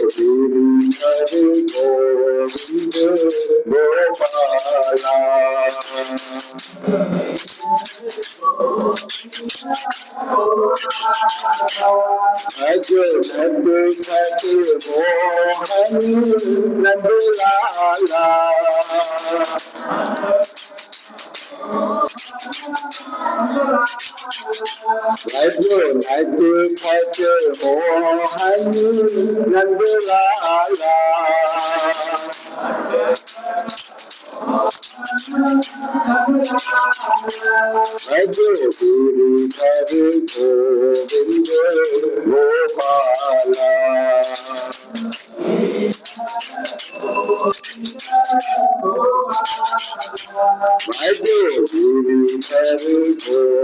हरि गोविंद गोपाला। भज भज भज मोहन नंदलाला। भज भज भज मोहन नंदलाला। भज गिरिधर गोविंद गोपाला। भज गिरिधर गोविंद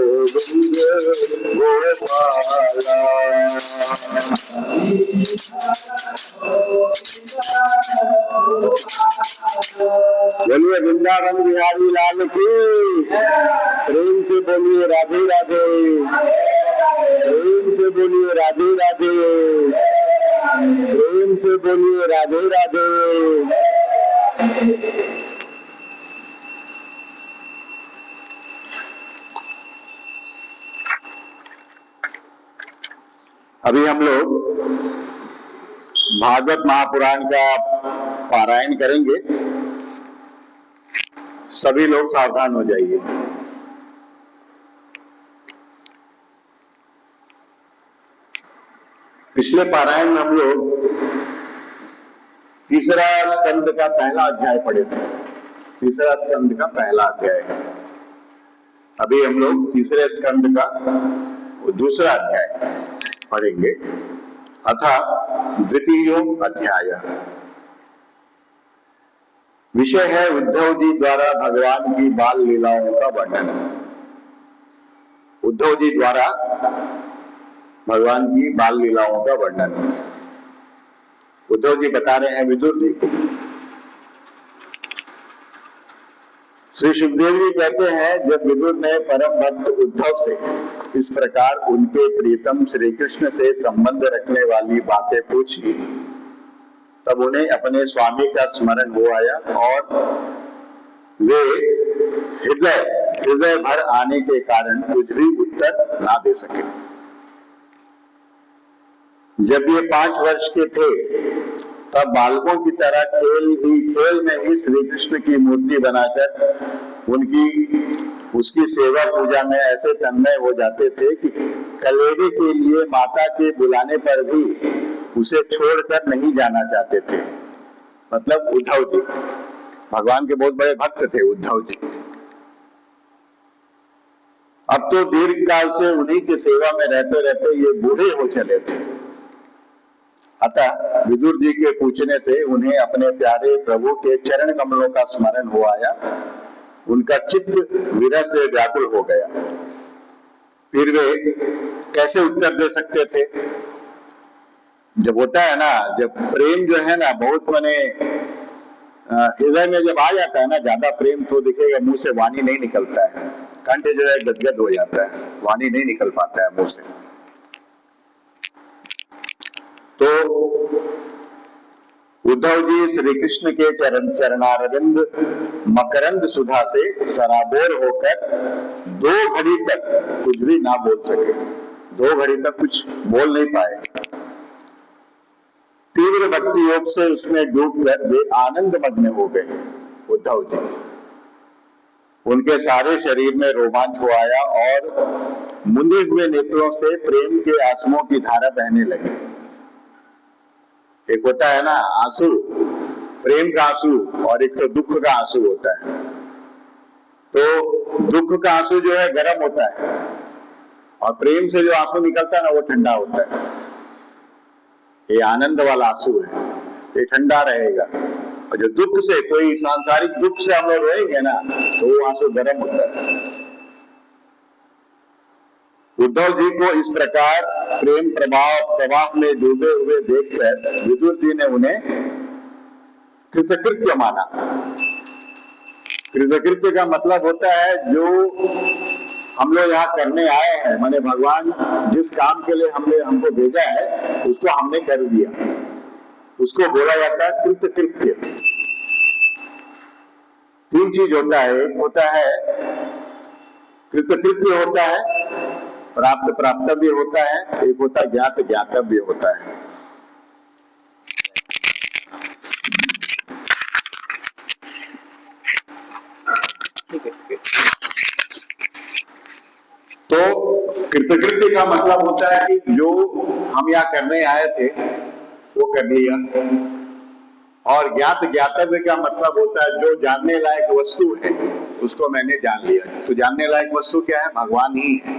गोपाला। बोलिए वृंदावन बिहारी लाल की। प्रेम से बोलिए राधे राधे। प्रेम से बोलिए राधे राधे। प्रेम से बोलिए राधे राधे। अभी हम लोग भागवत महापुराण का पारायण करेंगे। सभी लोग सावधान हो जाइए। पिछले पारायण में हम लोग तीसरा स्कंद का पहला अध्याय पढ़े थे। तीसरा स्कंद का पहला अध्याय। अभी हम लोग तीसरे स्कंद का दूसरा अध्याय पढ़ेंगे, अथा द्वितीयो अध्याय। विषय है उद्धव जी द्वारा भगवान की बाल लीलाओं का वर्णन। उद्धव जी द्वारा भगवान की बाल लीलाओं का वर्णन उद्धव जी बता रहे हैं विदुर जी को। श्री सुखदेव जी कहते हैं, जब विदुर ने परम भक्त उद्धव से इस प्रकार उनके प्रीतम श्री कृष्ण से संबंध रखने वाली बातें पूछी, तब उन्हें अपने स्वामी का स्मरण हो आया और वे हृदय भर आने के कारण कुछ भी उत्तर ना दे सके। जब ये 5 वर्ष के थे, तब बालकों की तरह खेल में ही श्री कृष्ण की मूर्ति बनाकर उसकी सेवा पूजा में ऐसे तन्मय हो जाते थे कि कलेरे के लिए माता के बुलाने पर भी उसे छोड़कर नहीं जाना चाहते थे। मतलब उद्धव जी भगवान के बहुत बड़े भक्त थे। उद्धव जी अब तो दीर्घ काल से उन्हीं की सेवा में रहते रहते ये बूढ़े हो चले थे। अतः विदुर जी के पूछने से उन्हें अपने प्यारे प्रभु के चरण कमलों का स्मरण हो आया। उनका चित्त विरह से व्याकुल हो गया। फिर वे कैसे उत्तर दे सकते थे? जब होता है ना, जब प्रेम जो है ना बहुत माने हृदय में जब आ जाता है ना ज्यादा प्रेम, तो दिखेगा मुंह से वाणी नहीं निकलता है। कंठ जो है गदगद हो जाता है, वाणी नहीं निकल पाता है मुंह से। तो उद्धव जी श्री कृष्ण के चरणारविंद मकरंद सुधा से सराबोर होकर 2 घड़ी तक कुछ भी ना बोल सके। 2 घड़ी तक कुछ बोल नहीं पाए। तीव्र भक्ति योग से उसमें डूबकर वे आनंद मग्न हो गए। उद्धव जी उनके सारे शरीर में रोमांच हो आया और मुंदे हुए नेत्रों से प्रेम के आंसुओं की धारा बहने लगी। एक होता है ना आंसू, प्रेम का आंसू, और एक तो दुख का आंसू होता है। तो दुख का आंसू जो है गर्म होता है और प्रेम से जो आंसू निकलता है ना वो ठंडा होता है। ये आनंद वाला आंसू है, ये ठंडा रहेगा। और जो दुख से, कोई सांसारिक दुख से हम लोग रहेंगे ना, तो वो आंसू गर्म होता है। उद्धव जी को इस प्रकार प्रेम प्रवाह में डूबे हुए देखकर विदुर जी ने उन्हें कृतकृत्य माना। कृतकृत्य का मतलब होता है जो हम लोग यहाँ करने आए हैं, माने भगवान जिस काम के लिए हमको भेजा है उसको हमने कर दिया, उसको बोला जाता है कृतकृत्य। तीन चीज होता है, एक होता है कृतकृत्य होता है, प्राप्त प्राप्तव्य होता है, एक होता है ज्ञात ज्ञातव्य होता है। तो कृतकृत्य का मतलब होता है कि जो हम यहाँ करने आए थे वो कर लिया, और ज्ञात ज्ञातव्य का मतलब होता है जो जानने लायक वस्तु है उसको मैंने जान लिया। तो जानने लायक वस्तु क्या है? भगवान ही है,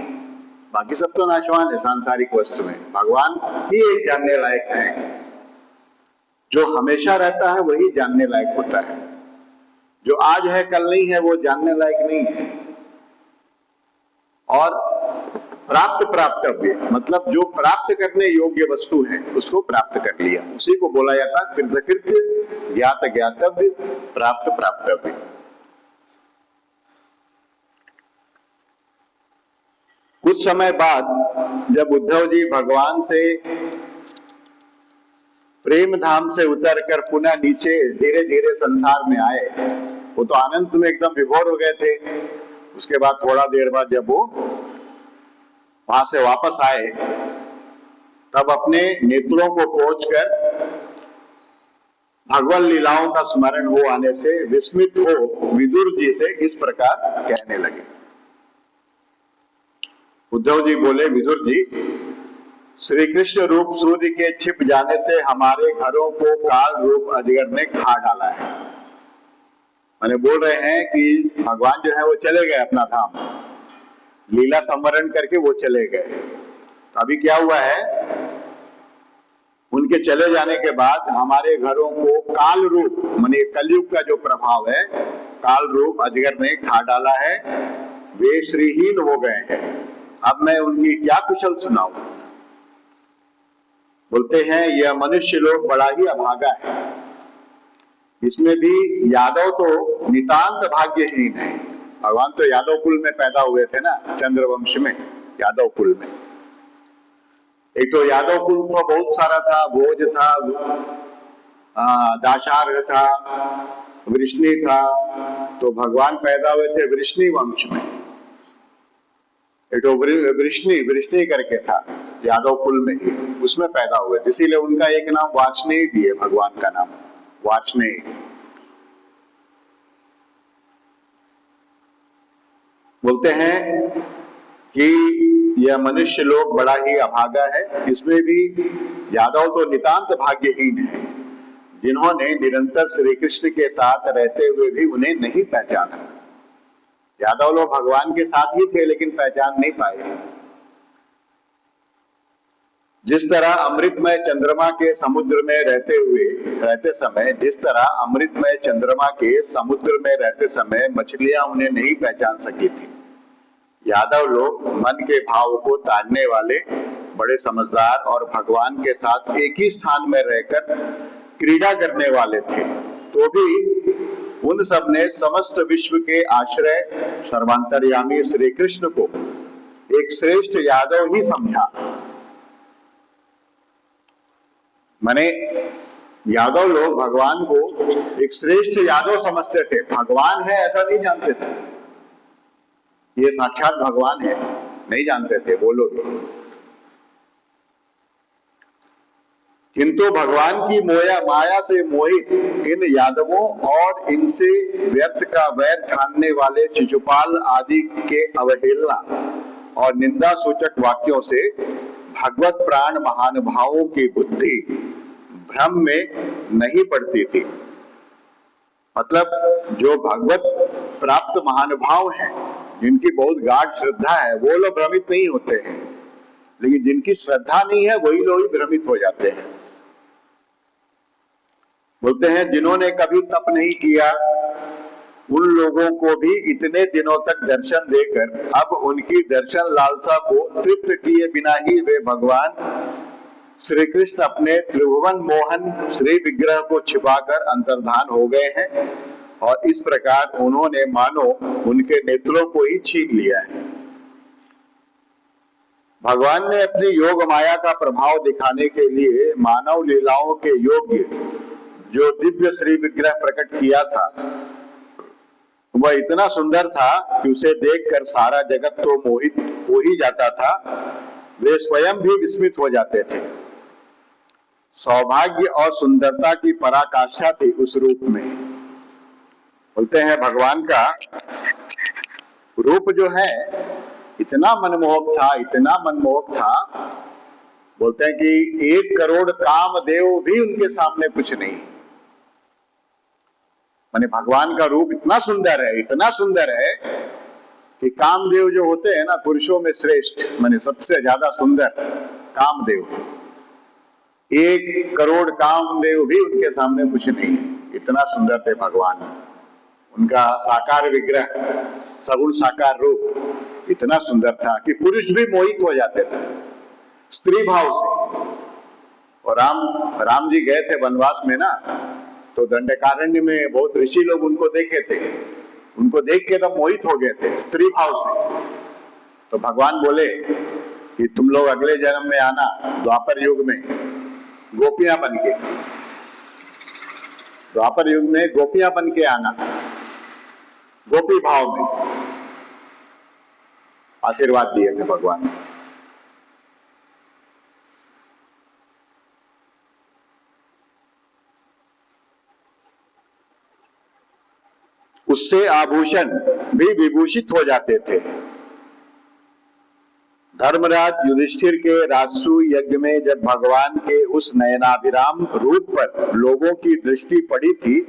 बाकी सब तो नाशवान है सांसारिक वस्तु में, भगवान ही एक जानने लायक है। जो हमेशा रहता है वही जानने लायक होता है, जो आज है कल नहीं है वो जानने लायक नहीं है। और प्राप्त प्राप्तव्य मतलब जो प्राप्त करने योग्य वस्तु है उसको प्राप्त कर लिया, उसी को बोला जाता है कृतकृत्य, ज्ञात ज्ञातव्य, प्राप्त प्राप्तव्य। कुछ समय बाद जब उद्धव जी भगवान से प्रेम धाम से उतरकर पुनः नीचे धीरे धीरे संसार में आए, वो तो आनंद में एकदम विभोर हो गए थे। उसके बाद थोड़ा देर बाद जब वो वहां से वापस आए तब अपने नेत्रों को पोंछकर भगवान लीलाओं का स्मरण हो आने से विस्मित हो विदुर जी से इस प्रकार कहने लगे। उद्धव जी बोले, विदुर जी, श्री कृष्ण रूप सूर्य के छिप जाने से हमारे घरों को काल रूप अजगर ने खा डाला है। मैंने बोल रहे हैं कि भगवान जो है वो चले गए अपना धाम, लीला संवरण करके वो चले गए। तो अभी क्या हुआ है, उनके चले जाने के बाद हमारे घरों को काल रूप माने कलयुग का जो प्रभाव है, काल रूप अजगर ने खा डाला है, वे श्रीहीन हो गए हैं। अब मैं उनकी क्या कुशल सुनाऊं? बोलते हैं यह मनुष्य लोग बड़ा ही अभागा है, इसमें भी यादव तो नितांत भाग्यहीन है। भगवान तो यादव कुल में पैदा हुए थे ना, चंद्रवंश में, यादव कुल में। एक तो यादव कुल तो बहुत सारा था, भोज था, दाशार्ह था, वृष्णि था, तो भगवान पैदा हुए थे वृष्णि वंश में। एक तो वृष्णि करके था यादव कुल में ही, उसमें पैदा हुए, इसीलिए उनका एक नाम वार्ष्णेय भी है, भगवान का नाम वार्ष्णेय। बोलते हैं कि यह मनुष्य लोग बड़ा ही अभागा है, इसमें भी यादव तो नितांत भाग्यहीन है, जिन्होंने निरंतर श्री कृष्ण के साथ रहते हुए भी उन्हें नहीं पहचाना। यादव लोग भगवान के साथ ही थे लेकिन पहचान नहीं पाए। जिस तरह अमृतमय चंद्रमा के समुद्र में रहते समय जिस तरह अमृतमय चंद्रमा के समुद्र में रहते समय मछलियां उन्हें नहीं पहचान सकी थी, यादव लोग मन के भाव को ताड़ने वाले बड़े समझदार और भगवान के साथ एक ही स्थान में रहकर क्रीड़ा करने वाले थे, तो भी उन सब ने समस्त विश्व के आश्रय सर्वांतर्यामी श्री कृष्ण को एक श्रेष्ठ यादव ही समझा। माने यादव लोग भगवान को एक श्रेष्ठ यादव समझते थे, भगवान है ऐसा नहीं जानते थे, ये साक्षात भगवान है नहीं जानते थे वो लोग। किंतु भगवान की माया से मोहित इन यादवों और इनसे व्यर्थ का वैर ठानने वाले शिशुपाल आदि के अवहेलना और निंदा सूचक वाक्यों से भगवत प्राण महानुभावों की बुद्धि भ्रम में नहीं पड़ती थी। मतलब जो भगवत प्राप्त महानुभाव हैं, जिनकी बहुत गाढ़ श्रद्धा है, वो लोग भ्रमित नहीं होते हैं, लेकिन जिनकी श्रद्धा नहीं है वही लोग भ्रमित हो जाते हैं। बोलते हैं जिन्होंने कभी तप नहीं किया उन लोगों को भी इतने दिनों तक दर्शन देकर अब उनकी दर्शन लालसा को तृप्त किए बिना ही वे भगवान श्री कृष्ण अपने त्रिभुवन मोहन श्री विग्रह को छिपाकर अंतर्धान हो गए हैं, और इस प्रकार उन्होंने मानो उनके नेत्रों को ही छीन लिया है। भगवान ने अपनी योग माया का प्रभाव दिखाने के लिए मानव लीलाओं के योग्य जो दिव्य श्री विग्रह प्रकट किया था, वह इतना सुंदर था कि उसे देखकर सारा जगत तो मोहित हो ही जाता था, वे स्वयं भी विस्मित हो जाते थे। सौभाग्य और सुंदरता की पराकाष्ठा थी उस रूप में। बोलते हैं भगवान का रूप जो है इतना मनमोहक था, इतना मनमोहक था, बोलते हैं कि 1 करोड़ कामदेव भी उनके सामने कुछ नहीं। माने भगवान का रूप इतना सुंदर है, इतना सुंदर है कि कामदेव जो होते हैं ना, पुरुषों में श्रेष्ठ, माने सबसे ज्यादा सुंदर कामदेव, 1 करोड़ कामदेव भी उनके सामने कुछ नहीं। इतना सुंदर थे भगवान। उनका साकार विग्रह, सगुण साकार रूप इतना सुंदर था कि पुरुष भी मोहित हो जाते थे स्त्री भाव से। और राम जी गए थे वनवास में ना, तो दंडकारण्य में बहुत ऋषि लोग उनको देखे थे, उनको देख के तो मोहित हो गए थे स्त्री भाव से। तो भगवान बोले कि तुम लोग अगले जन्म में आना, द्वापर युग में गोपियां बन के, द्वापर युग में गोपियां बन के आना, गोपी भाव में। आशीर्वाद दिए थे भगवान। उससे आभूषण भी विभूषित हो जाते थे। धर्मराज युधिष्ठिर के राजसू यज्ञ में जब भगवान के उस नयनाभिराम रूप पर लोगों की दृष्टि पड़ी थी,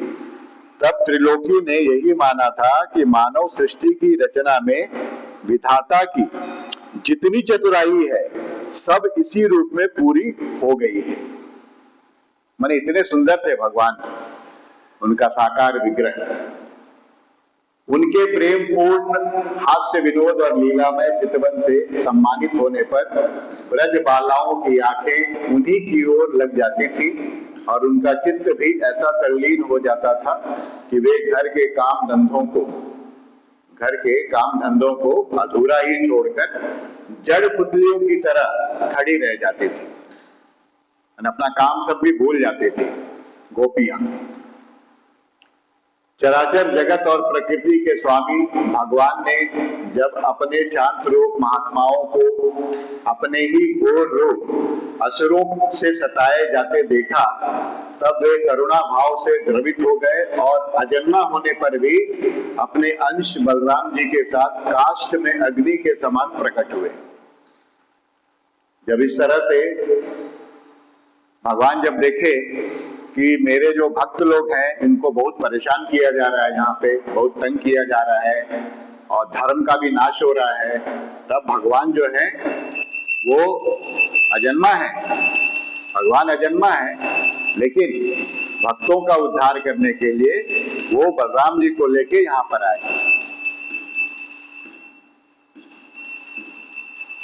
तब त्रिलोकी ने यही माना था कि मानव सृष्टि की रचना में विधाता की जितनी चतुराई है सब इसी रूप में पूरी हो गई है। माने इतने सुंदर थे भगवान, उनका साकार विग्रह। उनके प्रेम पूर्ण हास्य विनोद और लीलामय चितवन से सम्मानित होने पर ब्रज बालाओं की आंखें उन्हीं की ओर लग जाती थी और उनका चित्त भी ऐसा तल्लीन हो जाता था कि वे घर के काम धंधों को अधूरा ही छोड़कर जड़ पुतलियों की तरह खड़ी रह जाती थी, अपना काम सब भी भूल जाती थी गोपियां। चराचर जगत और प्रकृति के स्वामी भगवान ने जब अपने शांत रूप महात्माओं को अपने ही घोर रूप असुरों से सताए जाते देखा, तब वे करुणा भाव से द्रवित हो गए और अजन्मा होने पर भी अपने अंश बलराम जी के साथ काष्ठ में अग्नि के समान प्रकट हुए। जब इस तरह से भगवान जब देखे कि मेरे जो भक्त लोग हैं इनको बहुत परेशान किया जा रहा है, यहाँ पे बहुत तंग किया जा रहा है और धर्म का भी नाश हो रहा है, तब भगवान जो है वो अजन्मा है, भगवान अजन्मा है, लेकिन भक्तों का उद्धार करने के लिए वो बलराम जी को लेके यहाँ पर आए।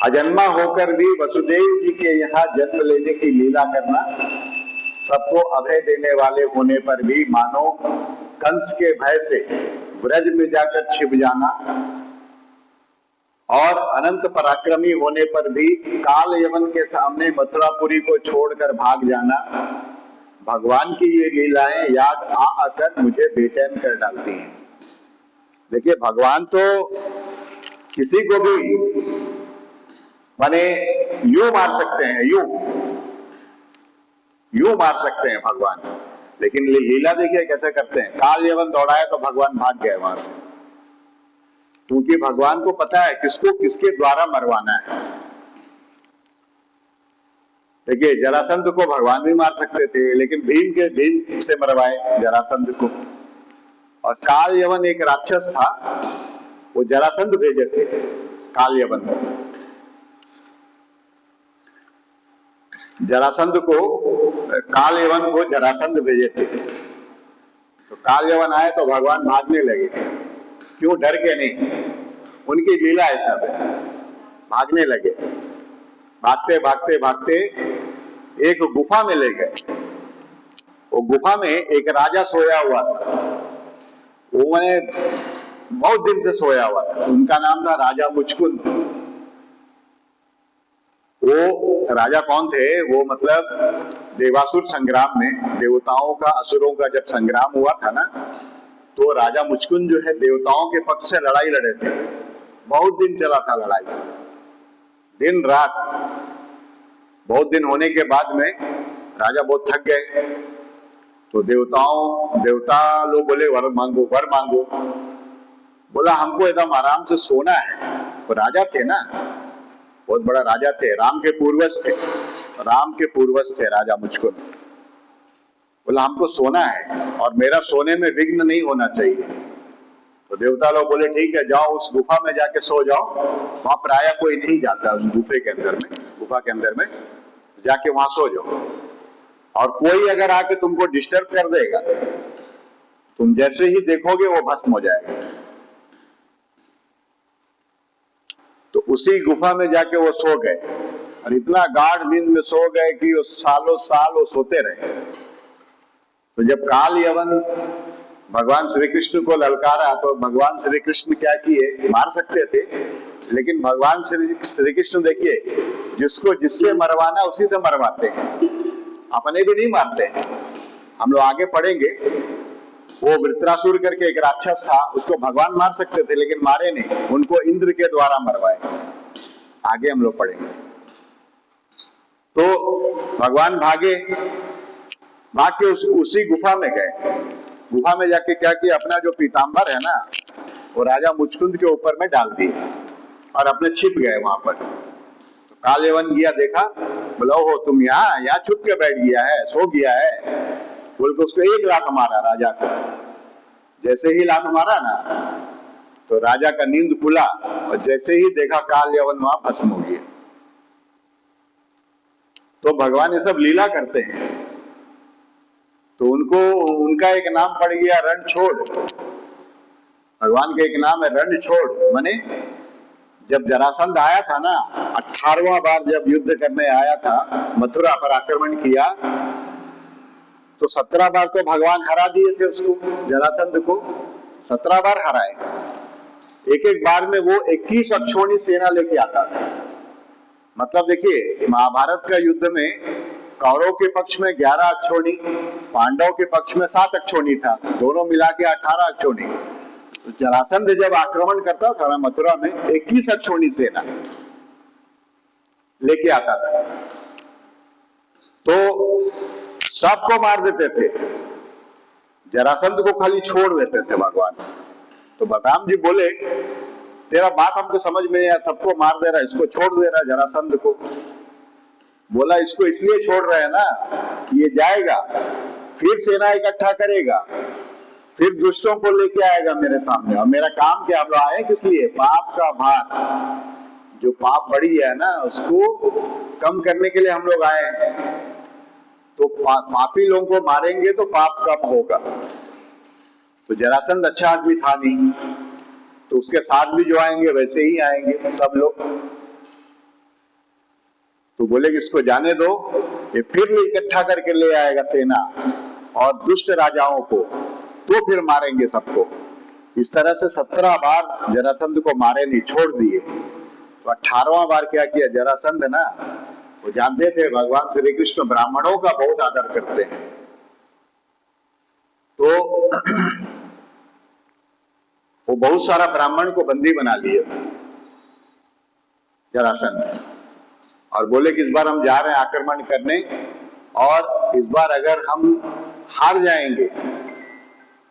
अजन्मा होकर भी वसुदेव जी के यहाँ जन्म लेने की लीला करना, सबको अभय देने वाले होने पर भी मानो कंस के भय से ब्रज में जाकर छिप जाना और अनंत पराक्रमी होने पर भी काल यवन के सामने मथुरापुरी को छोड़कर भाग जाना, भगवान की ये लीलाएं याद आकर मुझे बेचैन कर डालती हैं। देखिए भगवान तो किसी को भी माने यूं मार सकते हैं, यूं मार सकते हैं भगवान, लेकिन लीला देखिए कैसे करते हैं। काल यवन दौड़ाया तो भगवान भाग गए वहां से, क्योंकि भगवान को पता है किसको किसके द्वारा मरवाना है। देखिए जरासंध को भगवान भी मार सकते थे, लेकिन भीम से मरवाए जरासंध को। और काल यवन एक राक्षस था, वो जरासंध भेजे थे काल यवन को। जरासंध को काल यवन को जरासंध भेजे थे, तो काल यवन आए तो भगवान भागने लगे। क्यों? डर के नहीं, उनकी लीला ऐसा है, भागने लगे। भागते भागते भागते एक गुफा में ले गए। वो गुफा में एक राजा सोया हुआ था, वो मैंने बहुत दिन से सोया हुआ था। उनका नाम था राजा मुचकुंद। वो राजा कौन थे? वो मतलब देवासुर संग्राम में देवताओं का असुरों का जब संग्राम हुआ था ना, तो राजा मुचकुंद जो है देवताओं के पक्ष से लड़ाई लड़े थे। बहुत दिन चला था लड़ाई, दिन रात। बहुत दिन होने के बाद में राजा बहुत थक गए, तो देवता लोग बोले वर मांगो, वर मांगो। बोला हमको एकदम आराम से सोना है। वो राजा थे ना, बहुत बड़ा राजा थे, राम के पूर्वज थे राजा मुचकुंद। बोला हमको सोना है और मेरा सोने में विघ्न नहीं होना चाहिए। तो देवता लोग बोले ठीक है, जाओ उस गुफा में जाके सो जाओ, वहां प्राय कोई नहीं जाता उस गुफा के अंदर में जाके वहां सो जाओ, और कोई अगर आके तुमको डिस्टर्ब कर देगा, तुम जैसे ही देखोगे वो भस्म हो जाएगा। तो उसी गुफा में जाके वो सो गए, और इतना गाढ़ नींद में सो गए कि वो सालों साल वो सोते रहे। तो जब काल यवन भगवान श्री कृष्ण को ललकारा, तो भगवान श्री कृष्ण क्या किए? मार सकते थे, लेकिन भगवान श्री कृष्ण देखिए, जिससे मरवाना उसी से मरवाते हैं, अपने भी नहीं मारते हैं। हम लोग आगे पढ़ेंगे, वो वृत्रासुर करके एक राक्षस था, उसको भगवान मार सकते थे लेकिन मारे नहीं, उनको इंद्र के द्वारा मरवाए। आगे हम लोग पढ़ेंगे। तो भगवान भाग के उसी गुफा में गए। गुफा में जाके क्या किया? अपना जो पीताम्बर है ना, वो राजा मुचकुंद के ऊपर में डाल दिए और अपने छिप गए वहां पर। तो कालयवन गया, देखा, बोला हो तुम यहाँ छुप के बैठ गया है, सो गया है। बोल के उसको एक लात मारा राजा को। जैसे ही लात मारा ना, तो राजा का नींद खुला, और जैसे ही देखा कालयवन वहां भस्म हो गया। तो भगवान ये सब लीला करते हैं, तो उनका एक नाम पड़ गया रणछोड़। भगवान का एक नाम है रणछोड़, माने जब जरासंध आया था ना, 18वां बार जब युद्ध करने आया था, मथुरा पर आक्रमण किया, तो 17 बार तो भगवान हरा दिए थे उसको, जरासंध को 17 बार हराए। एक बार में वो 21 अक्षौणी सेना लेके आता था। मतलब देखिए, महाभारत का युद्ध में कौरव के पक्ष में 11 अक्षौणी, पांडव के पक्ष में 7 अक्षौणी था, दोनों मिला के 18 अक्षौणी। तो जरासंध जब आक्रमण करता था ना मथुरा में, 21 अक्षौणी सेना लेके आता था, तो सबको मार देते थे, जरासंध को खाली छोड़ देते थे भगवान। तो बलराम जी बोले तेरा बात हमको समझ में आया, सबको मार दे रहा, इसको छोड़ दे रहा जरासंध को। बोला इसको इसलिए छोड़ रहे हैं ना, ये जाएगा फिर सेना इकट्ठा करेगा, फिर दुष्टों को लेके आएगा मेरे सामने, और मेरा काम क्या? हम लोग आए किस लिए? पाप का भार, जो पाप बढ़ी है ना, उसको कम करने के लिए हम लोग आए हैं। तो पापी लोगों को मारेंगे तो पाप कम होगा। तो जरासंध अच्छा आदमी था नहीं, तो उसके साथ भी जो आएंगे वैसे ही आएंगे सब लोग। तो बोले कि इसको जाने दो, ये फिर इकट्ठा करके ले आएगा सेना और दुष्ट राजाओं को, तो फिर मारेंगे सबको। इस तरह से 17 बार जरासंध को मारे नहीं, छोड़ दिए। तो 18वां बार क्या किया जरासंध ना, वो जानते थे भगवान श्री कृष्ण ब्राह्मणों का बहुत आदर करते हैं, तो वो बहुत सारा ब्राह्मण को बंदी बना लिए जरासंध, और बोले कि इस बार हम जा रहे हैं आक्रमण करने, और इस बार अगर हम हार जाएंगे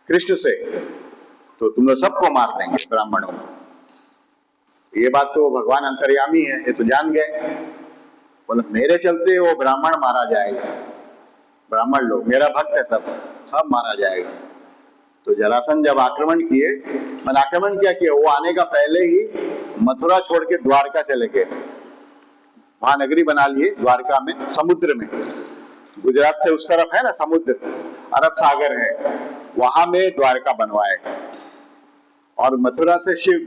कृष्ण से तो तुम लोग सबको मार देंगे ब्राह्मणों को। ये बात तो भगवान अंतर्यामी है, ये तो जान गए। बोले मेरे चलते वो ब्राह्मण मारा जाएगा, ब्राह्मण लोग मेरा भक्त है, सब मारा जाएगा। तो जरासंध जब आक्रमण किए, मैंने आक्रमण क्या किया, वो आने का पहले ही मथुरा छोड़ के द्वारका चले गए, वहां नगरी बना लिए द्वारका में, समुद्र में। गुजरात से उस तरफ है ना समुद्र, अरब सागर है, वहां में द्वारका बनवाए, और मथुरा से शिव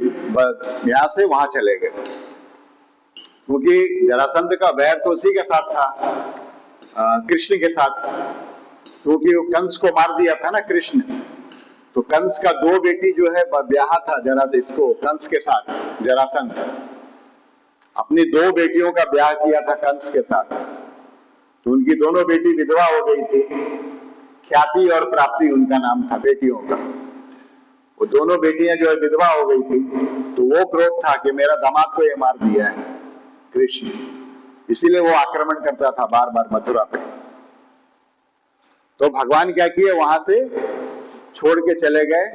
यहां से वहां चले गए, क्योंकि जरासंध का वैर तो उसी के साथ था, कृष्ण के साथ, क्योंकि वो कंस को मार दिया था ना कृष्ण। तो कंस का 2 बेटी जो है ब्याह था जरा इसको कंस के साथ, जरासंध। अपनी 2 बेटियों का ब्याह किया था कंस के साथ, तो उनकी दोनों बेटी विधवा हो गई थी। ख्याति और प्राप्ति उनका नाम था बेटियों का। वो दोनों बेटियां जो है विधवा हो गई थी, तो वो क्रोध था कि मेरा दामाद को ये मार दिया है कृष्ण, इसीलिए वो आक्रमण करता था बार बार मथुरा पे। तो भगवान क्या किए, वहां से छोड़ के चले गए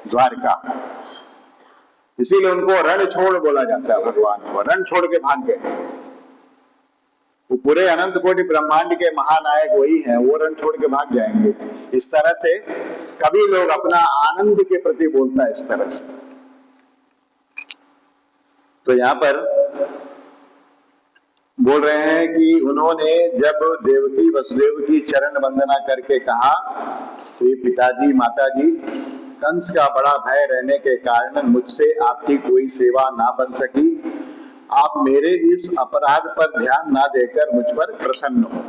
द्वारका, इसीलिए उनको रण छोड़ बोला जाता है। भगवान को रण छोड़ के भाग गए। वो पूरे अनंत कोटि ब्रह्मांड के महानायक वही हैं, वो रण छोड़ के भाग जाएंगे। इस तरह से कभी लोग अपना आनंद के प्रति बोलता है इस तरह से। तो यहां पर बोल रहे हैं कि उन्होंने जब देवकी वसुदेव की चरण वंदना करके कहा कि पिताजी माताजी, कंस का बड़ा भय रहने के कारण मुझसे आपकी कोई सेवा ना बन सकी, आप मेरे इस अपराध पर ध्यान ना देकर मुझ पर प्रसन्न हो।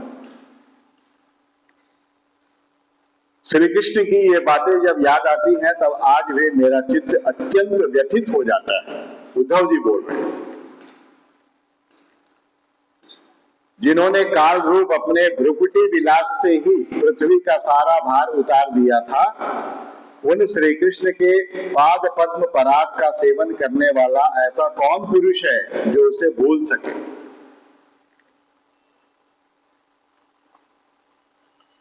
श्री कृष्ण की ये बातें जब याद आती हैं तब आज भी मेरा चित्त अत्यंत व्यथित हो जाता है। उद्धव जी बोल रहे हैं, जिन्होंने काल रूप अपने भ्रुकुटी विलास से ही पृथ्वी का सारा भार उतार दिया था, उन श्री कृष्ण के पाद पद्म पराग का सेवन करने वाला ऐसा कौन पुरुष है जो उसे भूल सके।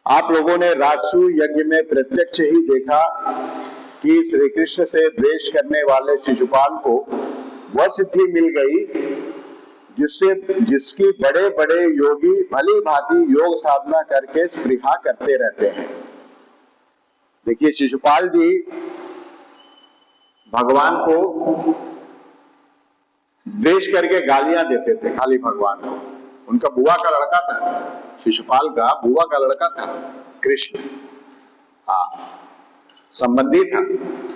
आप लोगों ने राजसू यज्ञ में प्रत्यक्ष ही देखा कि श्री कृष्ण से द्वेष करने वाले शिशुपाल को वह सिद्धि मिल गई जिसकी बड़े बड़े योगी भली भांति योग साधना करके स्पृहा करते रहते हैं। देखिए, शिशुपाल जी भगवान को द्वेष करके गालियां देते थे खाली भगवान को। उनका बुआ का लड़का था, शिशुपाल का बुआ का लड़का था कृष्ण। हाँ, संबंधी था,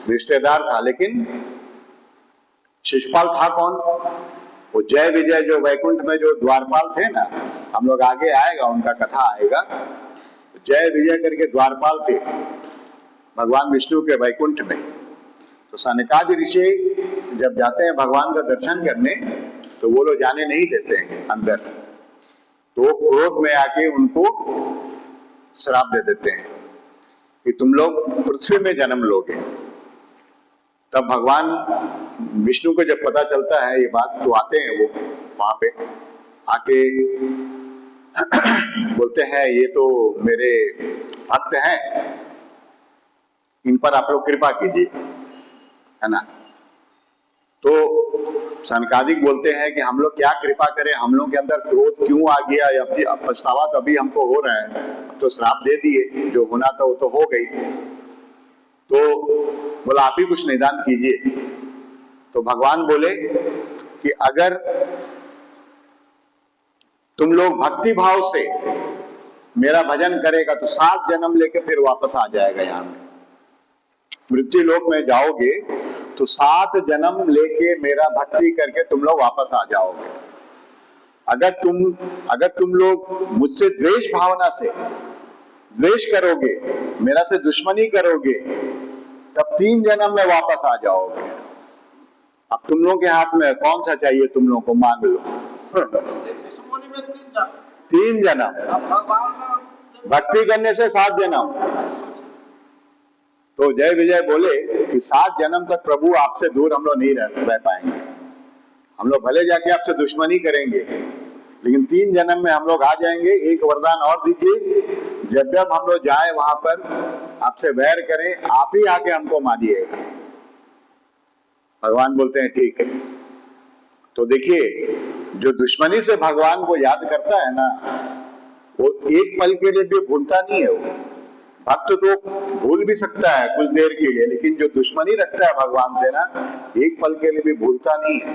रिश्तेदार था। लेकिन शिशुपाल था कौन? वो जय विजय जो वैकुंठ में जो द्वारपाल थे ना, हम लोग आगे आएगा, उनका कथा आएगा। जय विजय करके द्वारपाल थे भगवान विष्णु के वैकुंठ में। तो सनकादि ऋषि जब जाते हैं भगवान का दर्शन करने, तो वो लोग जाने नहीं देते हैं अंदर। तो क्रोध में आके उनको श्राप दे देते हैं कि तुम लोग पृथ्वी में जन्म लोगे। तब भगवान विष्णु को जब पता चलता है ये बात, तो आते हैं वो वहां पे आके बोलते हैं, ये तो मेरे भक्त हैं, इन पर आप लोग कृपा कीजिए, है ना। तो सनकादिक बोलते हैं कि हम लोग क्या कृपा करें, हम लोग के अंदर क्रोध क्यों आ गया, अब पछतावा तो अभी हमको हो रहा है, अब तो श्राप दे दिए, जो होना था वो तो हो गई। तो बोला आप ही कुछ निदान कीजिए। तो भगवान बोले कि अगर तुम लोग भक्ति भाव से मेरा भजन करेगा तो 7 जन्म लेके फिर वापस आ जाएगा। यहाँ में मृत्यु लोक में जाओगे तो 7 जन्म लेके मेरा भक्ति करके तुम लोग वापस आ जाओगे। अगर तुम लोग मुझसे द्वेष भावना से द्वेष करोगे, मेरा से दुश्मनी करोगे, तब 3 जन्म में वापस आ जाओगे। अब तुम लोग के हाथ में कौन सा चाहिए, तुम लोग को मांग लो। 3 जन्म, भक्ति करने से 7 जन्म। तो जय विजय बोले कि 7 जन्म तक प्रभु आपसे दूर हम लोग नहीं रह पाएंगे। हम लोग भले जाके आपसे दुश्मनी करेंगे, लेकिन 3 जन्म में हम लोग आ जाएंगे। एक वरदान और दीजिए, जब हम लोग जाए वहां पर आपसे वैर करें, आप ही आके हमको मारिएगा। भगवान बोलते हैं ठीक है। तो देखिए, जो दुश्मनी से भगवान को याद करता है ना, वो एक पल के लिए भी भूलता नहीं है। वो भक्त तो भूल भी सकता है कुछ देर के लिए, लेकिन जो दुश्मनी रखता है भगवान से ना, एक पल के लिए भी भूलता नहीं है।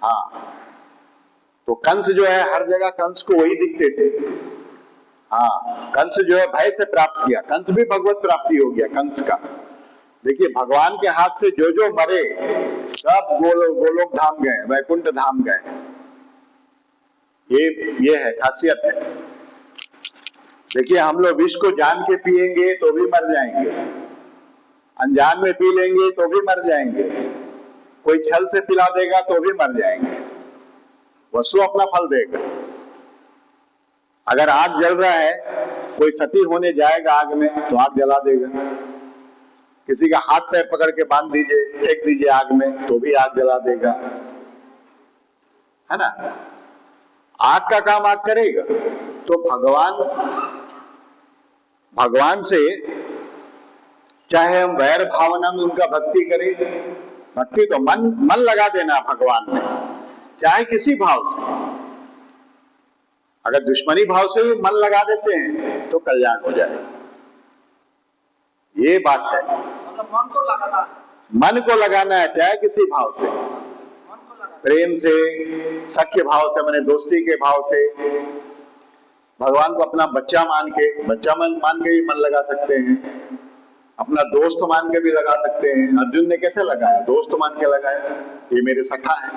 हाँ, तो कंस जो है हर जगह कंस को वही दिखते थे। हाँ, कंस जो है भय से प्राप्त किया, कंस भी भगवत प्राप्ति हो गया कंस का। देखिए, भगवान के हाथ से जो जो मरे सब गोलोक धाम गए, वैकुंठ धाम गए। ये है, खासियत है। देखिए, हम लोग विष को जान के पिएंगे तो भी मर जाएंगे, अनजान में पी लेंगे तो भी मर जाएंगे, कोई छल से पिला देगा तो भी मर जाएंगे। वस्तु अपना फल देगा। अगर आग जल रहा है, कोई सती होने जाएगा आग में तो आग जला देगा। किसी का हाथ पैर पकड़ के बांध दीजिए, फेंक दीजिए आग में तो भी आग जला देगा, है ना। आग का काम आग करेगा। तो भगवान से चाहे हम वैर भावना में उनका भक्ति करें, भक्ति तो मन लगा देना भगवान में, चाहे किसी भाव से। अगर दुश्मनी भाव से भी मन लगा देते हैं तो कल्याण हो जाए, ये बात है। मन को लगाना है, चाहे किसी भाव से, प्रेम से, सख्य भाव से, माने दोस्ती के भाव से। भगवान को अपना बच्चा मान के भी मन लगा सकते हैं, अपना दोस्त मान के भी लगा सकते हैं। अर्जुन ने कैसे लगाया? दोस्त मान के लगाया, ये मेरे सखा है।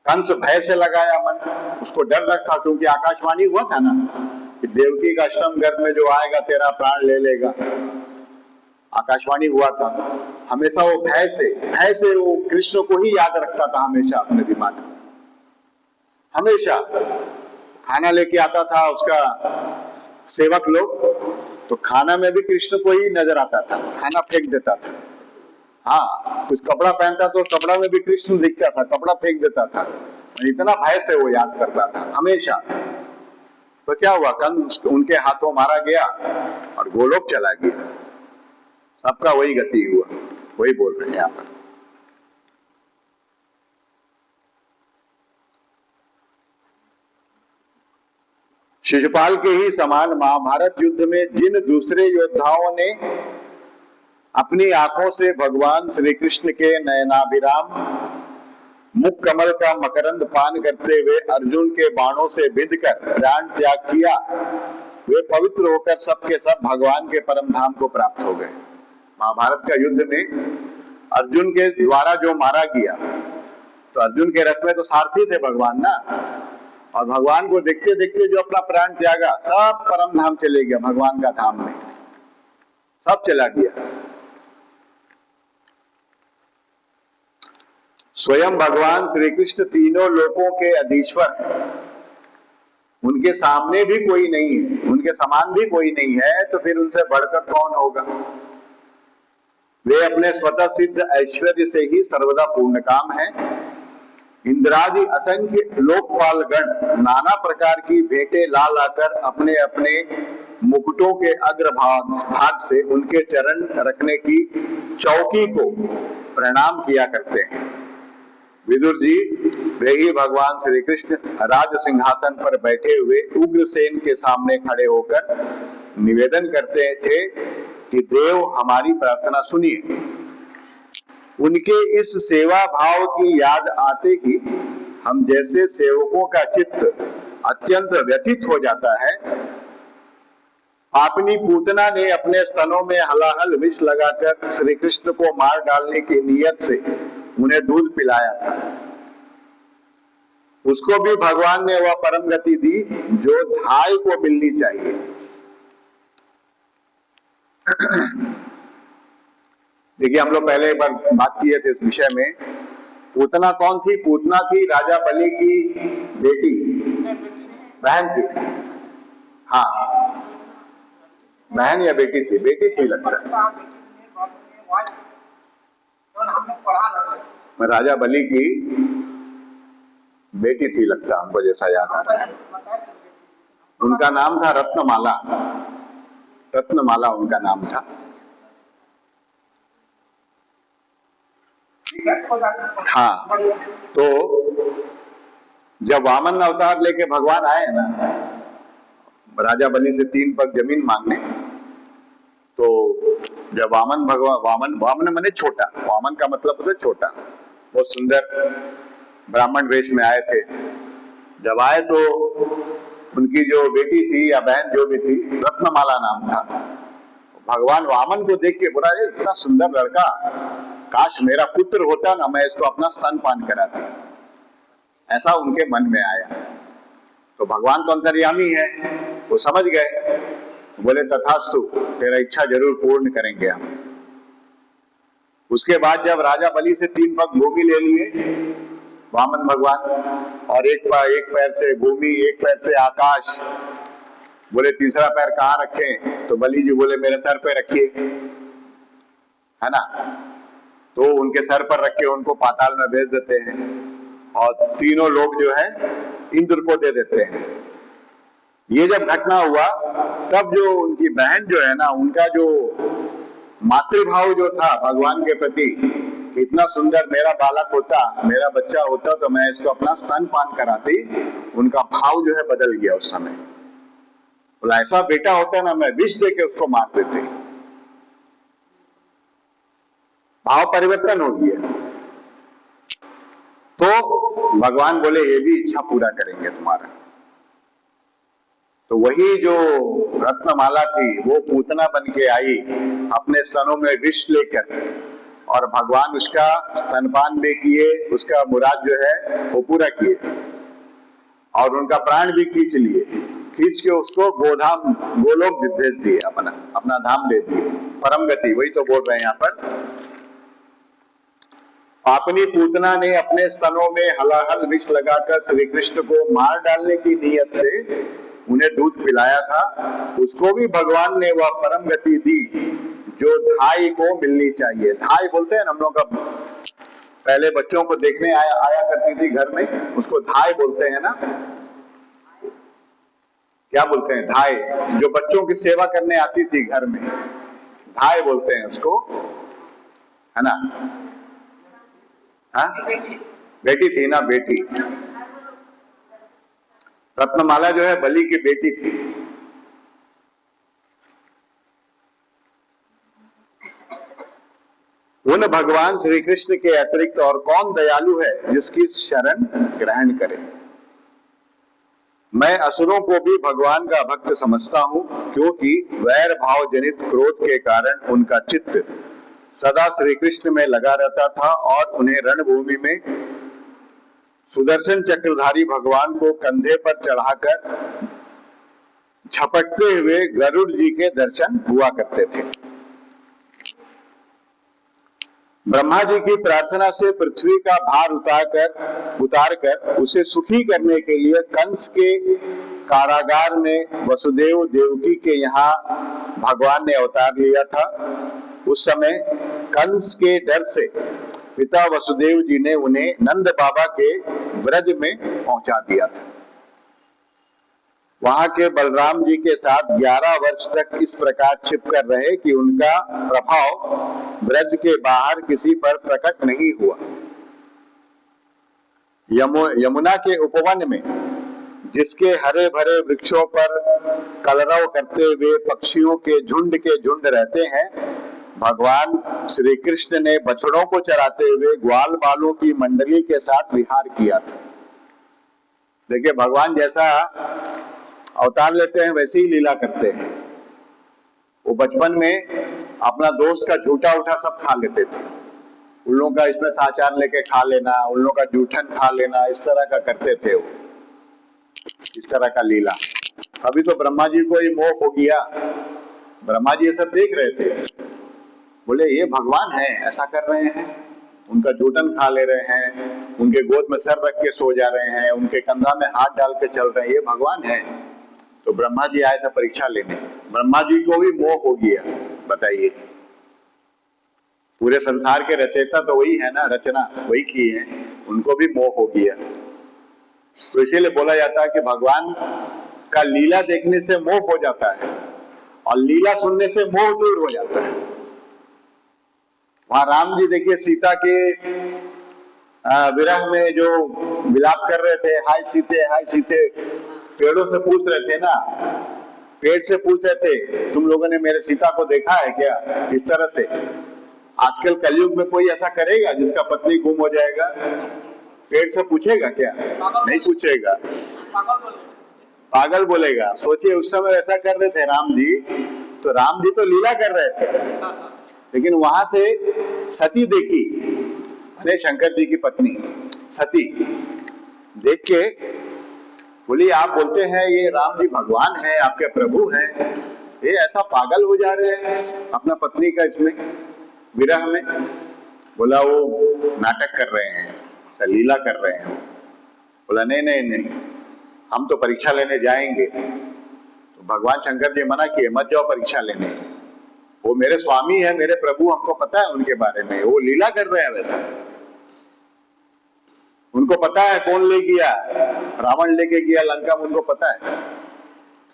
कंस भय से लगाया मन, उसको डर रखा, क्योंकि आकाशवाणी हुआ था ना कि देवकी का अष्टम गर्भ में जो आएगा तेरा प्राण ले लेगा। आकाशवाणी हुआ था। हमेशा वो भय से वो कृष्ण को ही याद रखता था, हमेशा अपने दिमाग में। हमेशा खाना लेके आता था उसका सेवक लोग, तो खाना में भी कृष्ण को ही नजर आता था, खाना फेंक देता था। हाँ, कुछ कपड़ा पहनता तो कपड़ा में भी कृष्ण दिखता था, कपड़ा फेंक देता था। इतना भय से वो याद करता था हमेशा। तो क्या हुआ? कंस उनके हाथों मारा गया और गोलोक चला गया। सबका वही गति हुआ, वही बोल रहे हैं यहां पर। शिशुपाल के ही समान महाभारत युद्ध में जिन दूसरे योद्धाओं ने अपनी आंखों से भगवान श्री कृष्ण के नयनाभिराम मुख कमल का मकरंद पान करते हुए अर्जुन के बाणों से बिंधकर प्राण त्याग किया, वे पवित्र होकर सबके सब भगवान के परम धाम को प्राप्त हो गए। महाभारत का युद्ध में अर्जुन के द्वारा जो मारा गया, तो अर्जुन के रथ में तो सारथी थे भगवान ना, और भगवान को देखते देखते जो अपना प्राण त्यागा, सब परम धाम चले गया, भगवान का धाम में सब चला गया। स्वयं भगवान श्री कृष्ण तीनों लोकों के अधीश्वर हैं, उनके सामने भी कोई नहीं है, उनके समान भी कोई नहीं है, तो फिर उनसे बढ़कर कौन होगा? वे अपने स्वतः सिद्ध ऐश्वर्य से ही सर्वदा पूर्ण काम है। इंद्रादि असंख्य लोकपाल गण नाना प्रकार की भेंटें ला लाकर अपने अपने मुकुटों के अग्रभाग से उनके चरण रखने की चौकी को प्रणाम किया करते हैं। विदुर जी, वे ही भगवान श्री कृष्ण राज सिंहासन पर बैठे हुए उग्रसेन के सामने खड़े होकर निवेदन करते थे कि देव हमारी प्रार्थना सुनिए। उनके इस सेवा भाव की याद आते ही हम जैसे सेवकों का चित्त अत्यंत व्यथित हो जाता है। पापनी पूतना ने अपने स्तनों में हलाहल विष लगाकर श्री कृष्ण को मार डालने की नियत से उन्हें दूध पिलाया था। उसको भी भगवान ने वह परम गति दी जो धाय को मिलनी चाहिए। देखिए, हम लोग पहले एक बार बात किए थे इस विषय में। पूतना कौन थी? पूतना थी राजा बलि की बेटी, बहन थी। हाँ, बहन या बेटी थी? बेटी थी लगता है। राजा बलि की बेटी थी लगता, हमको जैसा याद आ रहा है। उनका नाम था रत्नमाला, रत्नमाला उनका नाम था। हाँ, तो जब वामन अवतार लेके भगवान आए ना राजा बलि से 3 पग जमीन मांगने, तो जब वामन माने छोटा, वामन का मतलब होता है छोटा, बहुत सुंदर ब्राह्मण वेश में आए थे। जब आए तो उनकी जो बेटी थी या बहन जो भी थी, रत्नमाला नाम था। भगवान वामन को देख के बोला, इतना सुंदर लड़का, काश मेरा पुत्र होता ना, मैं इसको अपना स्तनपान कराती। ऐसा उनके मन में आया। तो भगवान तो अंतर्यामी है, वो समझ गए, बोले तथास्तु, तेरा इच्छा जरूर पूर्ण करेंगे हम। उसके बाद जब राजा बलि से 3 पग भूमि ले लिए, वामन भगवान, और एक पैर से भूमि, एक पैर से आकाश। बोले तीसरा पैर कहाँ रखें? तो बलि जी बोले मेरे सर पे रखिए, है ना। तो उनके सर पर रख के उनको पाताल में भेज देते हैं, और तीनों लोग जो है इंद्र को दे देते हैं। ये जब घटना हुआ तब जो उनकी बहन जो है ना, उनका जो मातृभाव जो था भगवान के प्रति, इतना सुंदर मेरा बालक होता, मेरा बच्चा होता तो मैं इसको अपना स्तनपान कराती, उनका भाव जो है बदल गया उस समय। बोला ऐसा बेटा होता ना मैं विष दे के उसको मार देती। भाव परिवर्तन हो गया। तो भगवान बोले ये भी इच्छा पूरा करेंगे तुम्हारा। तो वही जो रत्नमाला थी वो पूतना बन के आई अपने स्तनों में विष लेकर, और भगवान उसका स्तनपान भी किए, उसका मुराद जो है वो पूरा किए, और उनका प्राण भी खींच लिए, खींच के उसको गोधाम गोलोक भेज दिए, अपना धाम दे दिए, परम गति। वही तो बोल रहे हैं यहाँ पर, पापनी पूतना ने अपने स्तनों में हलाहल विष लगाकर श्री कृष्ण को मार डालने की नीयत से उन्हें दूध पिलाया था। उसको भी भगवान ने वह परम गति दी जो धाई को मिलनी चाहिए। धाई बोलते हैं हम लोग, पहले बच्चों को देखने आया करती थी घर में, उसको धाई बोलते हैं ना। क्या बोलते हैं? धाई। जो बच्चों की सेवा करने आती थी घर में, धाई बोलते हैं उसको, है ना। हाँ, बेटी थी ना, बेटी। रत्नमाला जो है बलि की बेटी थी। उन भगवान श्री कृष्ण के अतिरिक्त और कौन दयालु है जिसकी शरण ग्रहण करे। मैं असुरों को भी भगवान का भक्त समझता हूं, क्योंकि वैर भाव जनित क्रोध के कारण उनका चित्त सदा श्री कृष्ण में लगा रहता था, और उन्हें रणभूमि में सुदर्शन चक्रधारी भगवान को कंधे पर चढ़ाकर झपटते हुए गरुड़ जी के दर्शन हुआ करते थे। ब्रह्मा जी की प्रार्थना से पृथ्वी का भार उतारकर उसे सुखी करने के लिए कंस के कारागार में वसुदेव देवकी के यहाँ भगवान ने अवतार लिया था। उस समय कंस के डर से पिता वसुदेव जी ने उन्हें नंद बाबा के ब्रज में पहुंचा दिया था। वहां के बलराम जी के साथ 11 वर्ष तक इस प्रकार छिप कर रहे कि उनका प्रभाव ब्रज के बाहर किसी पर प्रकट नहीं हुआ। यमुना के उपवन में, जिसके हरे भरे वृक्षों पर कलरव करते हुए पक्षियों के झुंड रहते हैं, भगवान श्री कृष्ण ने बछड़ों को चराते हुए ग्वाल बालों की मंडली के साथ विहार किया था। देखिए, भगवान जैसा अवतार लेते हैं वैसे ही लीला करते हैं। वो बचपन में अपना दोस्त का झूठा उठा सब खा लेते थे। उन लोगों का इसमें साचार लेके खा लेना, उन लोगों का जूठन खा लेना, इस तरह का करते थे वो, इस तरह का लीला। अभी तो ब्रह्मा जी को ही मोह हो गया। ब्रह्मा जी ये सब देख रहे थे, बोले ये भगवान है, ऐसा कर रहे हैं, उनका जूठन खा ले रहे हैं, उनके गोद में सर रख के सो जा रहे हैं, उनके कंधा में हाथ डाल के चल रहे हैं, ये भगवान है। तो ब्रह्मा जी आए थे परीक्षा लेने। ब्रह्मा जी को भी मोह हो गया। बताइए, पूरे संसार के रचयिता तो वही है ना, रचना वही की है, उनको भी मोह हो गया। तो इसीलिए बोला जाता है कि भगवान का लीला देखने से मोह हो जाता है, और लीला सुनने से मोह दूर हो जाता है। वहां राम जी देखिए, सीता के विरह में जो विलाप कर रहे थे, हाय सीते हाय सीते, पेड़ों से पूछ रहे थे ना, पेड़ से पूछ रहे थे तुम लोगों ने मेरे सीता को देखा है क्या? इस तरह से आजकल कलयुग में कोई ऐसा करेगा जिसका पत्नी गुम हो जाएगा? पेड़ से पूछेगा क्या? नहीं पूछेगा, पागल बोलेगा। सोचिए, उस समय ऐसा कर रहे थे राम जी, तो राम जी तो लीला कर रहे थे, लेकिन वहां से सती देखी, अरे शंकर जी की पत्नी सती देख के बोली आप बोलते हैं ये राम जी भगवान है, आपके प्रभु हैं, ये ऐसा पागल हो जा रहे हैं अपना पत्नी का इसमें विरह में। बोला वो नाटक कर रहे हैं, सर लीला कर रहे हैं। बोला नहीं नहीं नहीं, हम तो परीक्षा लेने जाएंगे। तो भगवान शंकर जी मना किए, मत जाओ परीक्षा लेने, वो मेरे स्वामी है, मेरे प्रभु, हमको पता है उनके बारे में, वो लीला कर रहे हैं वैसा। उनको पता है कौन ले गया, रावण लेके गया लंका में, उनको पता है।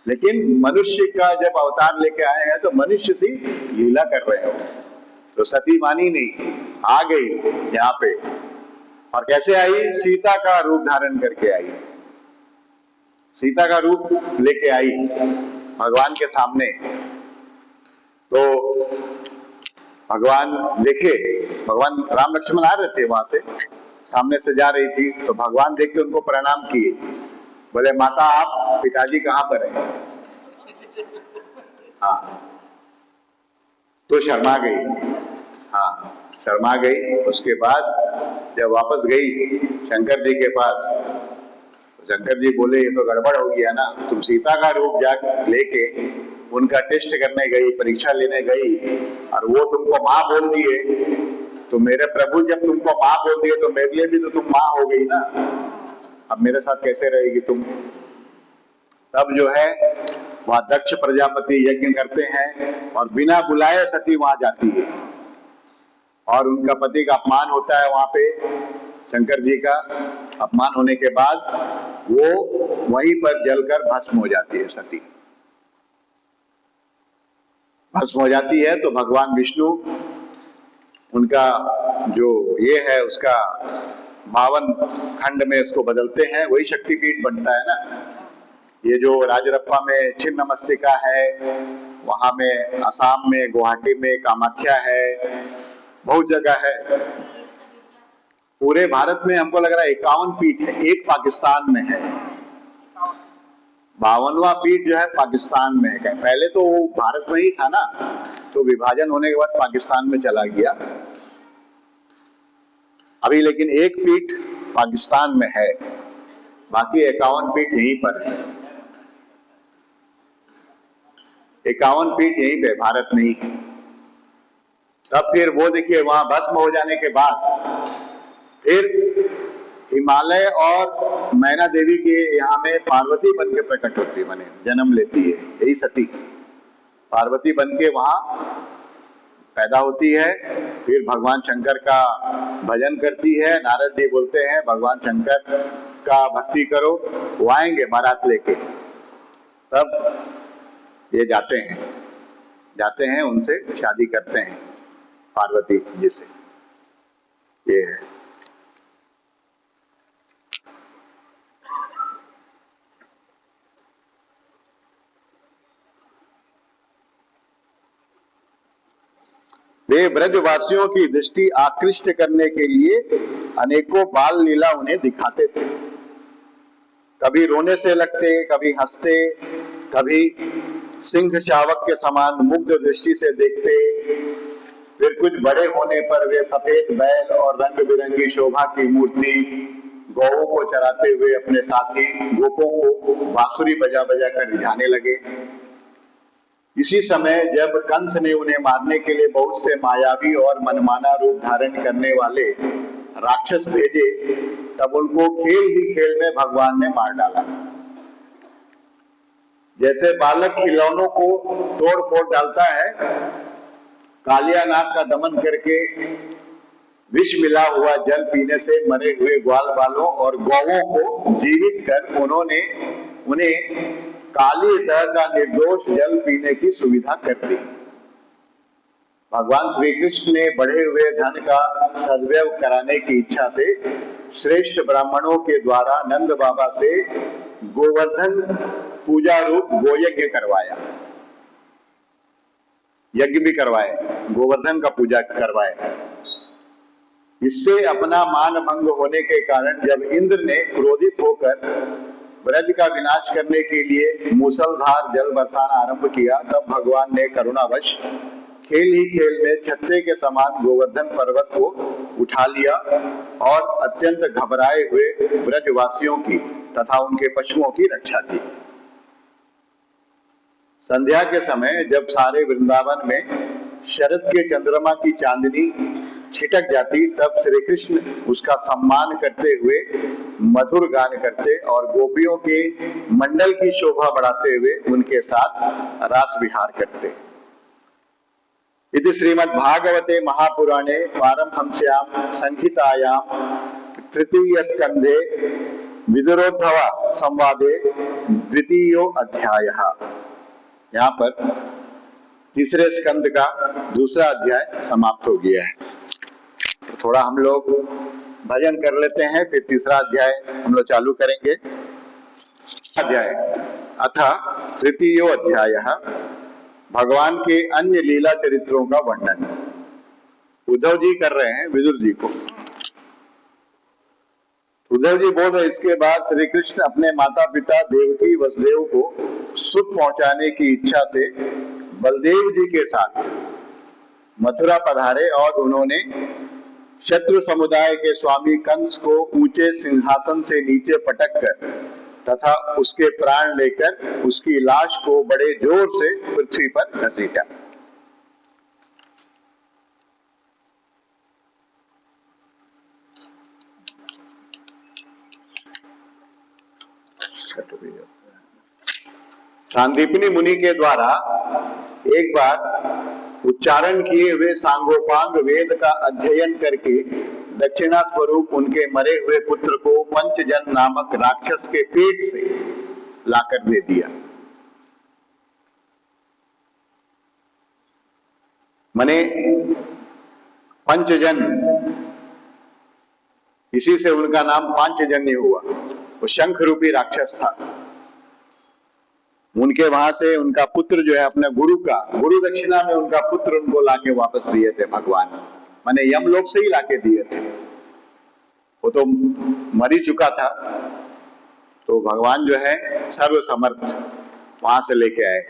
लेकिन मनुष्य का जब अवतार लेके आए हैं तो मनुष्य सी लीला कर रहे हो। तो सती मानी नहीं, आ गई यहाँ पे। और कैसे आई? सीता का रूप धारण करके आई, सीता का रूप लेके आई भगवान के सामने। तो भगवान देखे, भगवान राम लक्ष्मण आ रहे थे वहां से, सामने से जा रही थी, तो भगवान देख के उनको प्रणाम किए। बोले माता आप, पिताजी कहाँ पर है? हाँ, तो शर्मा गई। हाँ, शर्मा गई। उसके बाद जब वापस गई शंकर जी के पास, तो शंकर जी बोले ये तो गड़बड़ हो गया ना, तुम सीता का रूप जा लेके उनका टेस्ट करने गई, परीक्षा लेने गई, और वो तुमको माँ बोल दिए। तो मेरे प्रभु जब तुमको माँ बोल दिए तो मेरे लिए भी तो तुम माँ हो गई ना, अब मेरे साथ कैसे रहेगी तुम? तब जो है वहां दक्ष प्रजापति यज्ञ करते हैं और बिना बुलाए सती वहां जाती है, और उनका पति का अपमान होता है वहां पे। शंकर जी का अपमान होने के बाद वो वहीं पर जलकर भस्म हो जाती है सती। भस्म हो जाती है तो भगवान विष्णु उनका जो ये है उसका 52 खंड में उसको बदलते हैं, वही शक्तिपीठ बनता है ना। ये जो राजरप्पा में छिन्नमस्तिका है, वहां में असम में गुवाहाटी में कामाख्या है, बहुत जगह है। पूरे भारत में हमको लग रहा है 51 पीठ है, एक पाकिस्तान में है। 52वां पीठ जो है पाकिस्तान में है। पहले तो वो भारत में ही था ना, तो विभाजन होने के बाद पाकिस्तान में चला गया। अभी लेकिन एक पीठ पाकिस्तान में है, बाकी 51 पीठ यहीं पर है। 51 पीठ यहीं पे भारत में ही है। तब फिर वो देखिए वहां भस्म हो जाने के बाद फिर हिमालय और मैना देवी के यहाँ में पार्वती बन के प्रकट होती, बने जन्म लेती है। यही सती पार्वती बन के वहां पैदा होती है। फिर भगवान शंकर का भजन करती है। नारद जी बोलते हैं भगवान शंकर का भक्ति करो, वो आएंगे बारात लेके। तब ये जाते हैं उनसे शादी करते हैं पार्वती जी से। ये है। वे ब्रजवासियों की दृष्टि आकृष्ट करने के लिए अनेकों बाल लीला उन्हें दिखाते थे। कभी रोने से लगते, कभी हंसते, कभी सिंह शावक के समान मुग्ध दृष्टि से देखते। फिर कुछ बड़े होने पर वे सफेद बैल और रंग बिरंगी शोभा की मूर्ति गौओं को चराते हुए अपने साथी गोपों को बांसुरी बजा बजा कर रिझाने लगे। इसी समय जब कंस ने उन्हें मारने के लिए बहुत से मायावी और मनमाना रूप धारण करने वाले राक्षस भेजे, तब उनको खेल ही खेल में भगवान ने मार डाला। जैसे बालक खिलौनों को तोड़ फोड़ डालता है, कालिया नाग का दमन करके विष मिला हुआ जल पीने से मरे हुए ग्वाल बालों और गौओं को जीवित कर उन्होंने उन्हें काली दह का निर्दोष जल पीने की सुविधा कर दी। भगवान श्री कृष्ण ने बढ़े हुए धन का सद्व्यय कराने की इच्छा से श्रेष्ठ ब्राह्मणों के द्वारा नंद बाबा से गोवर्धन पूजा रूप गोयज्ञ करवाया, यज्ञ भी करवाए, गोवर्धन का पूजा करवाए। इससे अपना मान भंग होने के कारण जब इंद्र ने क्रोधित होकर ब्रज का विनाश करने के लिए मूसलधार जल बरसाना आरंभ किया, तब भगवान ने करुणावश खेल ही खेल में छत्ते के समान गोवर्धन पर्वत को उठा लिया और अत्यंत घबराए हुए ब्रजवासियों की तथा उनके पशुओं की रक्षा की। संध्या के समय जब सारे वृंदावन में शरद के चंद्रमा की चांदनी छिटक जाती, तब श्री कृष्ण उसका सम्मान करते हुए मधुर गान करते और गोपियों के मंडल की शोभा बढ़ाते हुए उनके साथ रास विहार करते। इति श्रीमद् भागवते महापुराणे पारमहंस्यां संहितायां तृतीय स्कंधे विदुरोद्धव संवादे द्वितीयो अध्यायः। यहाँ पर तीसरे स्कंद का दूसरा अध्याय समाप्त हो गया है। तो थोड़ा हम लोग भजन कर लेते हैं, फिर तीसरा अध्याय हम लोग चालू करेंगे। अध्याय अथ तृतीयो अध्यायः, भगवान के अन्य लीला चरित्रों का वर्णन। उद्धव जी कर रहे हैं विदुर जी को। उद्धव जी बोल रहे, इसके बाद श्री कृष्ण अपने माता पिता देवकी वसुदेव को सुख पहुंचाने की इच्छा से बलदेव जी के साथ मथुरा पधारे और उन्होंने शत्रु समुदाय के स्वामी कंस को ऊंचे सिंहासन से नीचे पटक कर तथा उसके प्राण लेकर उसकी लाश को बड़े जोर से पृथ्वी पर घसीटा। सांदीपनी मुनि के द्वारा एक बार उच्चारण किए हुए सांगोपांग वेद का अध्ययन करके दक्षिणा स्वरूप उनके मरे हुए पुत्र को पंचजन नामक राक्षस के पेट से लाकर दे दिया। मने पंचजन, इसी से उनका नाम पांचजन्य हुआ। वो शंख रूपी राक्षस था। उनके वहां से उनका पुत्र जो है अपने गुरु दक्षिणा में उनका पुत्र उनको लाके वापस दिए थे भगवान, माने यमलोक से ही लाके दिए थे। वो तो मर ही चुका था, तो भगवान जो है सर्व समर्थ वहां से लेके आए,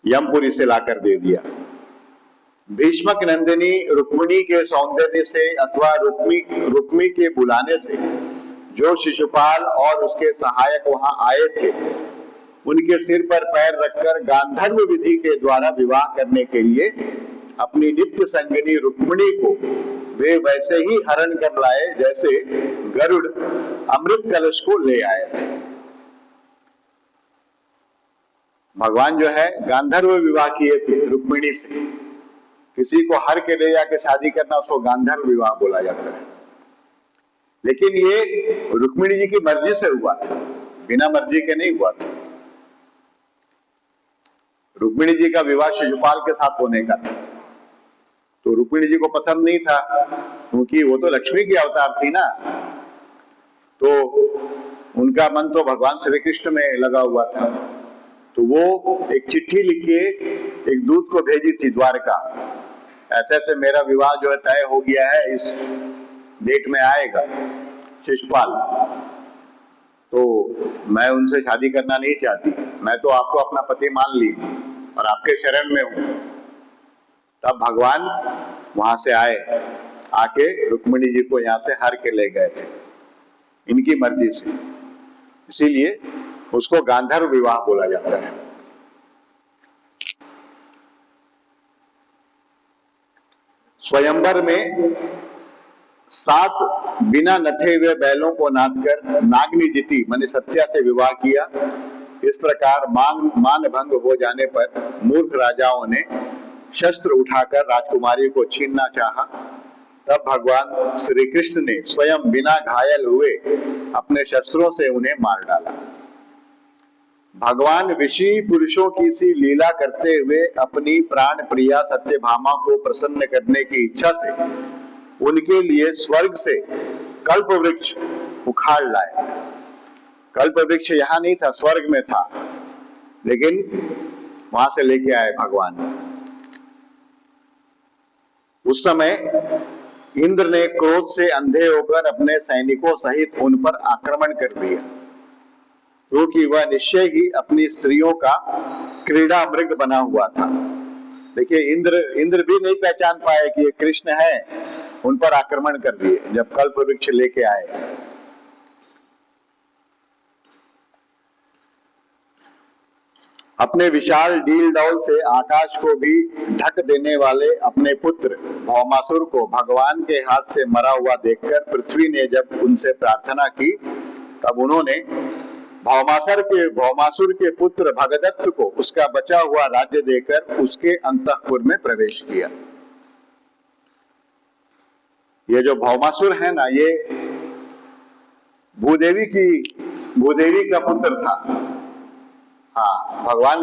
यमपुरी से लाकर दे दिया। भीष्मक नंदिनी रुक्मिणी के सौंदर्य से अथवा रुक्मी के बुलाने से जो शिशुपाल और उसके सहायक वहां आए थे, उनके सिर पर पैर रखकर गांधर्व विधि के द्वारा विवाह करने के लिए अपनी नित्य संगिनी रुक्मिणी को वे वैसे ही हरण कर लाए जैसे गरुड़ अमृत कलश को ले आए थे। भगवान जो है गांधर्व विवाह किए थे रुक्मिणी से। किसी को हर के ले जाकर शादी करना उसको गांधर्व विवाह बोला जाता है। लेकिन ये रुक्मिणी जी की मर्जी से हुआ था, बिना मर्जी के नहीं हुआ था। रुक्मिणी जी का विवाह शिशुपाल के साथ होने का था, तो रुक्मिणी जी को पसंद नहीं था, क्योंकि वो तो लक्ष्मी की अवतार थी ना। तो उनका मन तो भगवान श्री कृष्ण में लगा हुआ था। तो वो एक चिट्ठी लिख के एक दूत को भेजी थी द्वारका, ऐसे ऐसे मेरा विवाह जो है तय हो गया है, इस डेट में आएगा शिशुपाल, तो मैं उनसे शादी करना नहीं चाहती, मैं तो आपको अपना पति मान ली और आपके शरण में हूं। तब भगवान वहां से आए, आके रुक्मिणी जी को यहां से हर के ले गए थे इनकी मर्जी से। इसीलिए उसको गांधर्व विवाह बोला जाता है। स्वयंवर में 7 बिना नथे हुए बैलों को नादकर नागनी जीती माने सत्या से विवाह किया। इस प्रकार मान भंग हो जाने पर मूर्ख राजाओं ने शस्त्र उठाकर राजकुमारी को छीनना चाहा। तब भगवान श्री कृष्ण ने स्वयं बिना घायल हुए अपने शस्त्रों से उन्हें मार डाला। भगवान विषी पुरुषों की सी लीला करते हुए अपनी प्राण प्रिया सत्यभामा को प्रसन्न करने की इच्छा से उनके लिए स्वर्ग से कल्प वृक्ष उखाड़ लाए। कल्प वृक्ष यहाँ नहीं था, स्वर्ग में था, लेकिन वहां से लेके आए भगवान। उस समय इंद्र ने क्रोध से अंधे होकर अपने सैनिकों सहित उन पर आक्रमण कर दिया, क्योंकि वह निश्चय ही अपनी स्त्रियों का क्रीड़ा मृग बना हुआ था। देखिए इंद्र भी नहीं पहचान पाए कि ये कृष्ण है, उन पर आक्रमण कर दिए जब कल्प वृक्ष लेके आए। अपने विशाल डील डौल से आकाश को भी ढक देने वाले अपने पुत्र भौमासुर को भगवान के हाथ से मरा हुआ देखकर पृथ्वी ने जब उनसे प्रार्थना की, तब उन्होंने भौमासुर के पुत्र भगदत्त को उसका बचा हुआ राज्य देकर उसके अंतःपुर में प्रवेश किया। ये जो भौमासुर है ना, ये भूदेवी का पुत्र था। हाँ, भगवान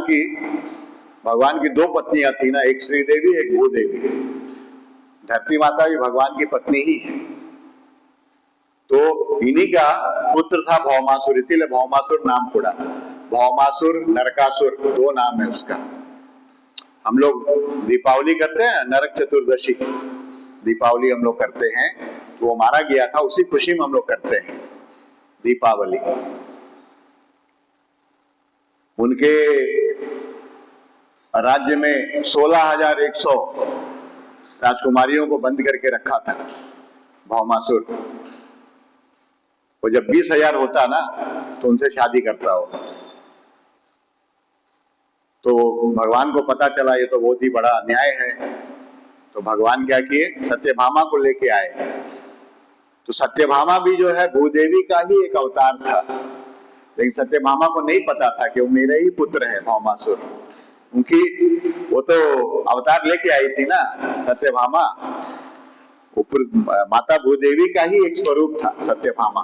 की दो पत्नियां थी ना, एक श्रीदेवी एक भूदेवी। धरती माता भी भगवान की पत्नी ही है। तो इन्हीं का पुत्र था भौमासुर, इसीलिए भौमासुर नाम पड़ा। भौमासुर, नरकासुर, दो नाम है उसका। हम लोग दीपावली करते हैं, नरक चतुर्दशी दीपावली हम लोग करते हैं, तो वो मारा गया था, उसी खुशी में हम लोग करते हैं दीपावली। उनके राज्य में 16,100 राजकुमारियों को बंद करके रखा था भौमासुर। वो जब 20,000 होता ना, तो उनसे शादी करता हो। तो भगवान को पता चला ये तो बहुत ही बड़ा अन्याय है, तो भगवान क्या किए, सत्यभामा को लेके आए। तो सत्यभामा भी जो है भूदेवी का ही एक अवतार था, लेकिन सत्यभामा को नहीं पता था कि वो मेरा ही पुत्र है भौमासुर। उनकी वो तो अवतार लेके आई थी ना सत्यभामा, माता भूदेवी का ही एक स्वरूप था सत्यभामा।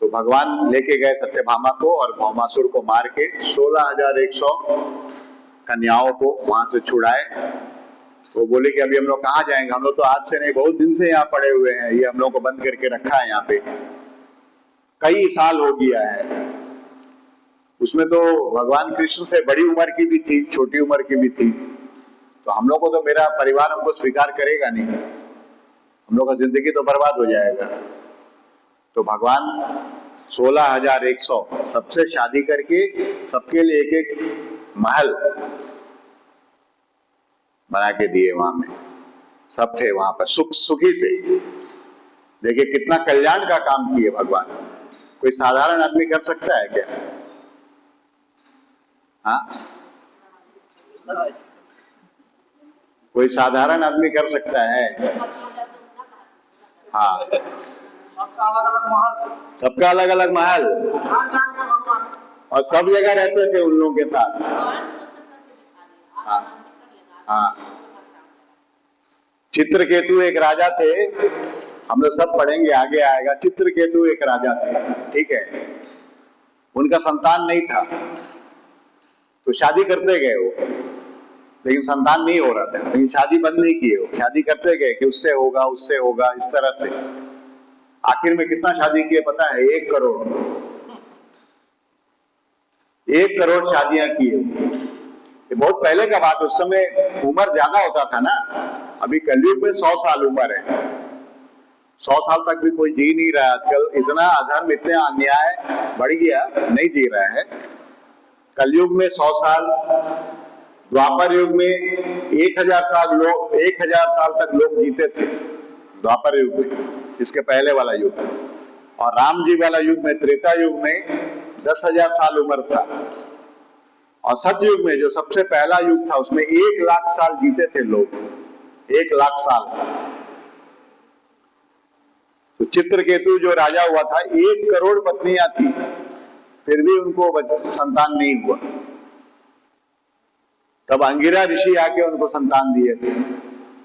तो भगवान लेके गए सत्यभामा को और भौमासुर को मार के 16,100 कन्याओं को वहां से छुड़ाए। वो बोले कि अभी हम लोग कहाँ जाएंगे, हम लोग तो आज से नहीं बहुत दिन से यहाँ पड़े हुए हैं, ये हम लोग को बंद करके रखा है यहाँ पे, कई साल हो गया है। उसमें तो भगवान कृष्ण से बड़ी उम्र की भी थी, छोटी उम्र की भी थी। तो हम लोग को तो, मेरा परिवार हमको स्वीकार करेगा नहीं, हम लोग का जिंदगी तो बर्बाद हो जाएगा। तो भगवान 16,100 सबसे शादी करके सबके लिए एक एक महल बना के दिए। वहां में सब थे, वहां पर सुखी से। देखिए कितना कल्याण का काम किए भगवान। कोई साधारण आदमी कर सकता है क्या? हाँ, कोई साधारण आदमी कर सकता है? हाँ, सबका अलग अलग महल, और सब जगह रहते थे उन लोगों के साथ। हाँ, हाँ, चित्रकेतु एक राजा थे, हम लोग सब पढ़ेंगे, आगे आएगा। चित्रकेतु एक राजा थे, ठीक है। उनका संतान नहीं था, तो शादी करते गए वो, लेकिन संतान नहीं हो रहा था, लेकिन शादी बंद नहीं किए वो, शादी करते गए कि उससे होगा उससे होगा, इस तरह से। आखिर में कितना शादी किए पता है? 1 करोड़। 1 करोड़ शादियां की। ये बहुत पहले का बात, उस समय उम्र ज्यादा होता था ना। अभी कलयुग में 100 साल उम्र है, 100 साल तक भी कोई जी नहीं रहा आजकल। इतना अधर्म, इतना अन्याय बढ़ गया, नहीं जी रहा है। कलयुग में 100 साल, द्वापर युग में 1000 साल तक लोग जीते थे, द्वापर युग में, इसके पहले वाला युग। और राम जी वाला युग में, त्रेता युग में 10,000 साल उम्र था। और सतयुग में जो सबसे पहला युग था, उसमें 1 लाख साल जीते थे लोग, 1 लाख साल। तो चित्रकेतु जो राजा हुआ था, 1 करोड़ पत्नियां थी, फिर भी उनको संतान नहीं हुआ। तब अंगिरा ऋषि आके उनको संतान दिए थे।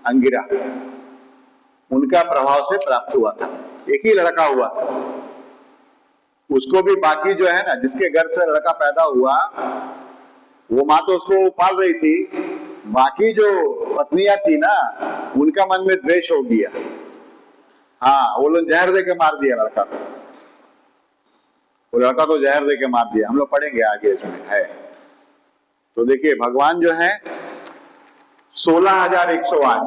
अंगिरा, उनका प्रभाव से प्राप्त हुआ था। एक ही लड़का हुआ था, उसको भी बाकी जो है ना, जिसके गर्भ से लड़का पैदा हुआ, वो माँ तो उसको पाल रही थी, बाकी जो पत्नियां थी ना, उनका मन में द्वेष हो गया। हाँ, वो लोग जहर दे के मार दिया लड़का को, वो लड़का को जहर दे के मार दिया। हम लोग पढ़ेंगे आगे, इसमें है। तो देखिए भगवान जो है 16,108,